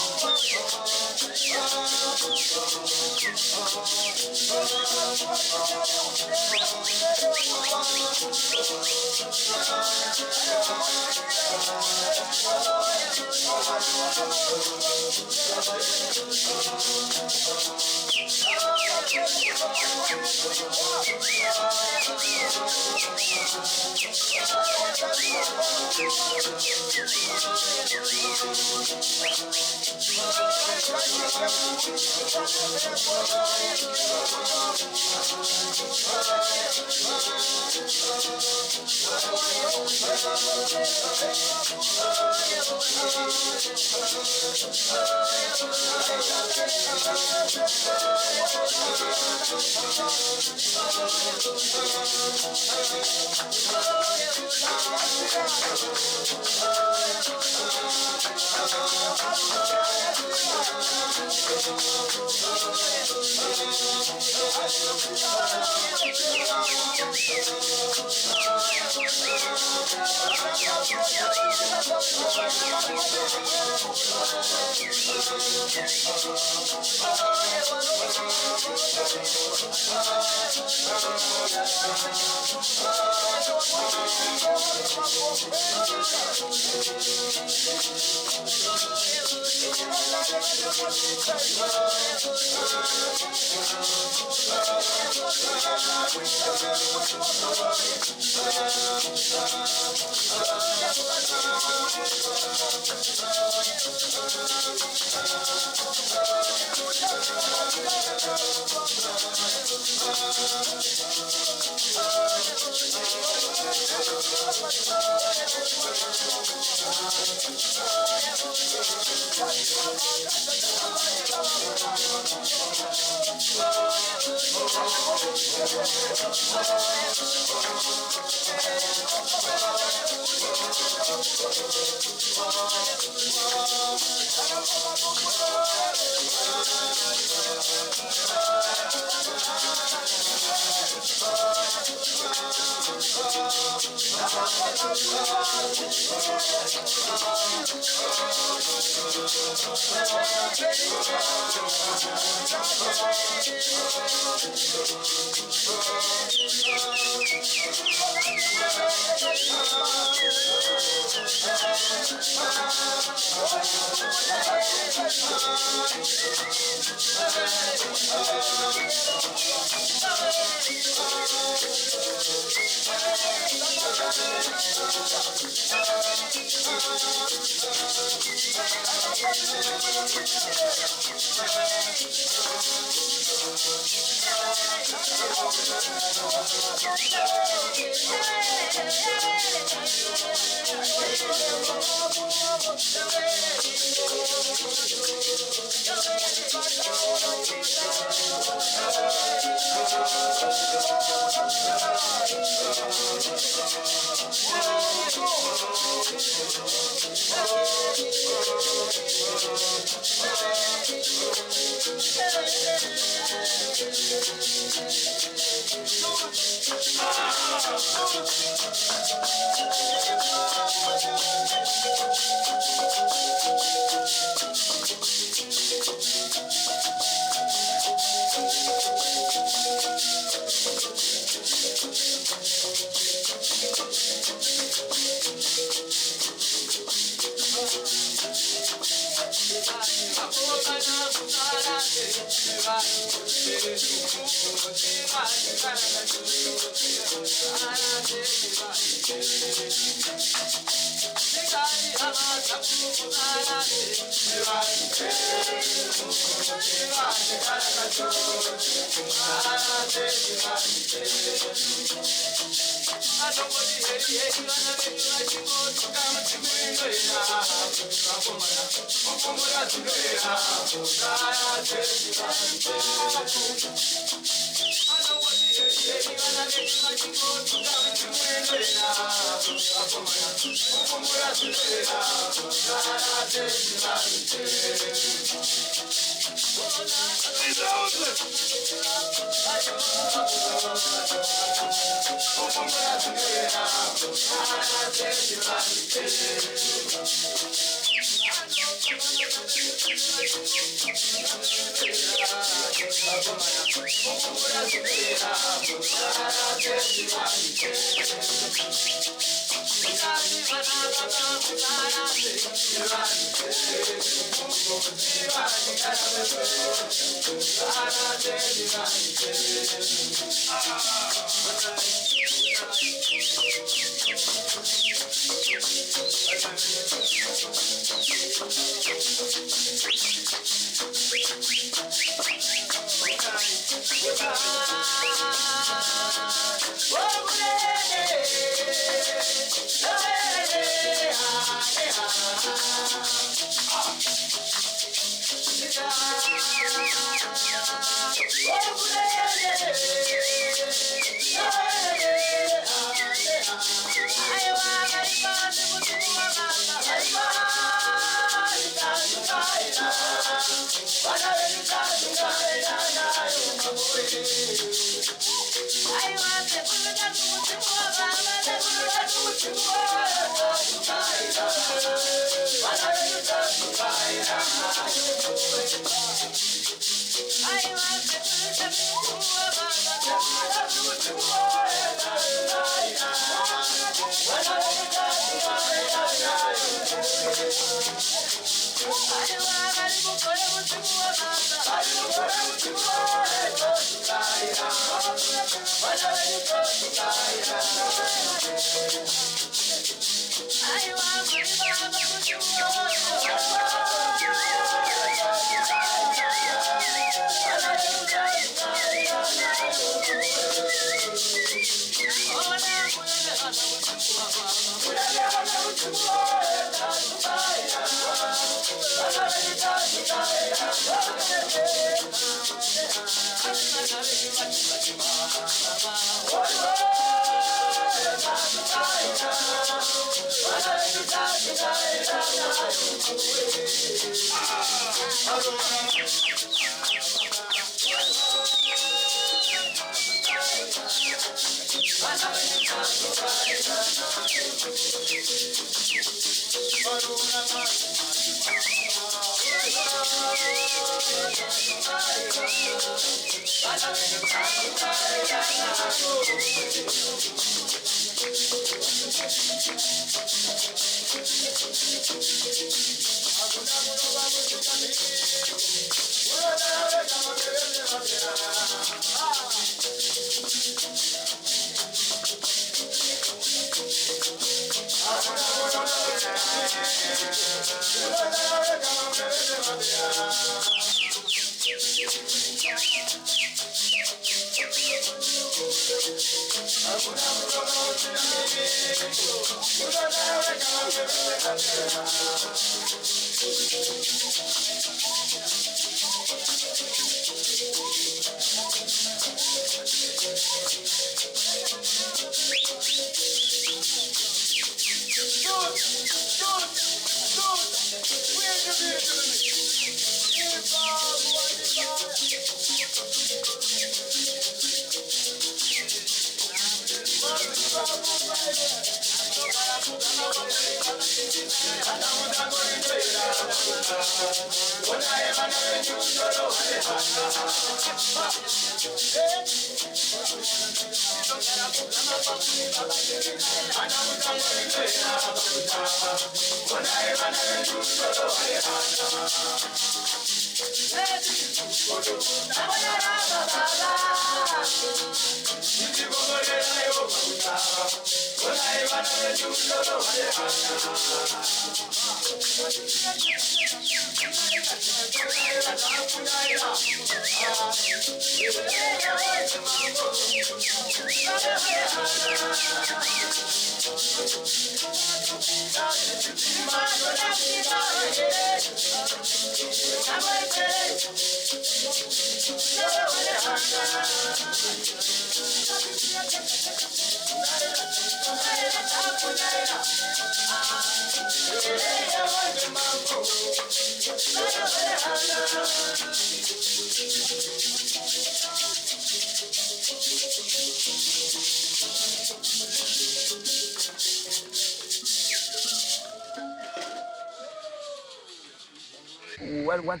What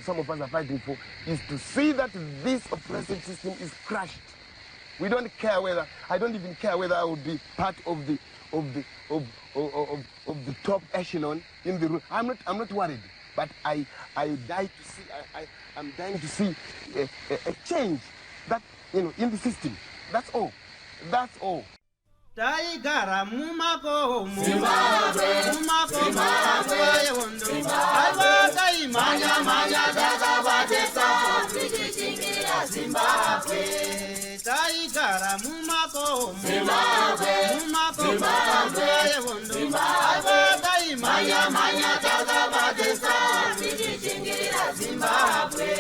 some of us are fighting for is to see that this oppressive system is crushed. We don't care whether, I don't even care whether I would be part of the top echelon in the room. I'm not worried, but I'm dying to see a change that, in the system. That's all. That's all. Taigara mumakomo yewondo abata imanya takabatesa tichichingira Zimbabwe. Taigara mumakomo yewondo abata imanya takabatesa tichichingira Zimbabwe.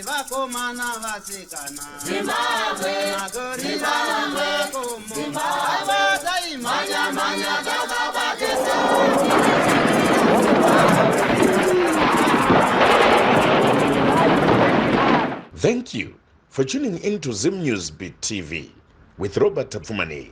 Vakomana vasikana Zimbabwe, magorila mumakomo abata imanya takabatesa. Thank you for tuning in to Zim News Beat TV with Robert Tapfumani.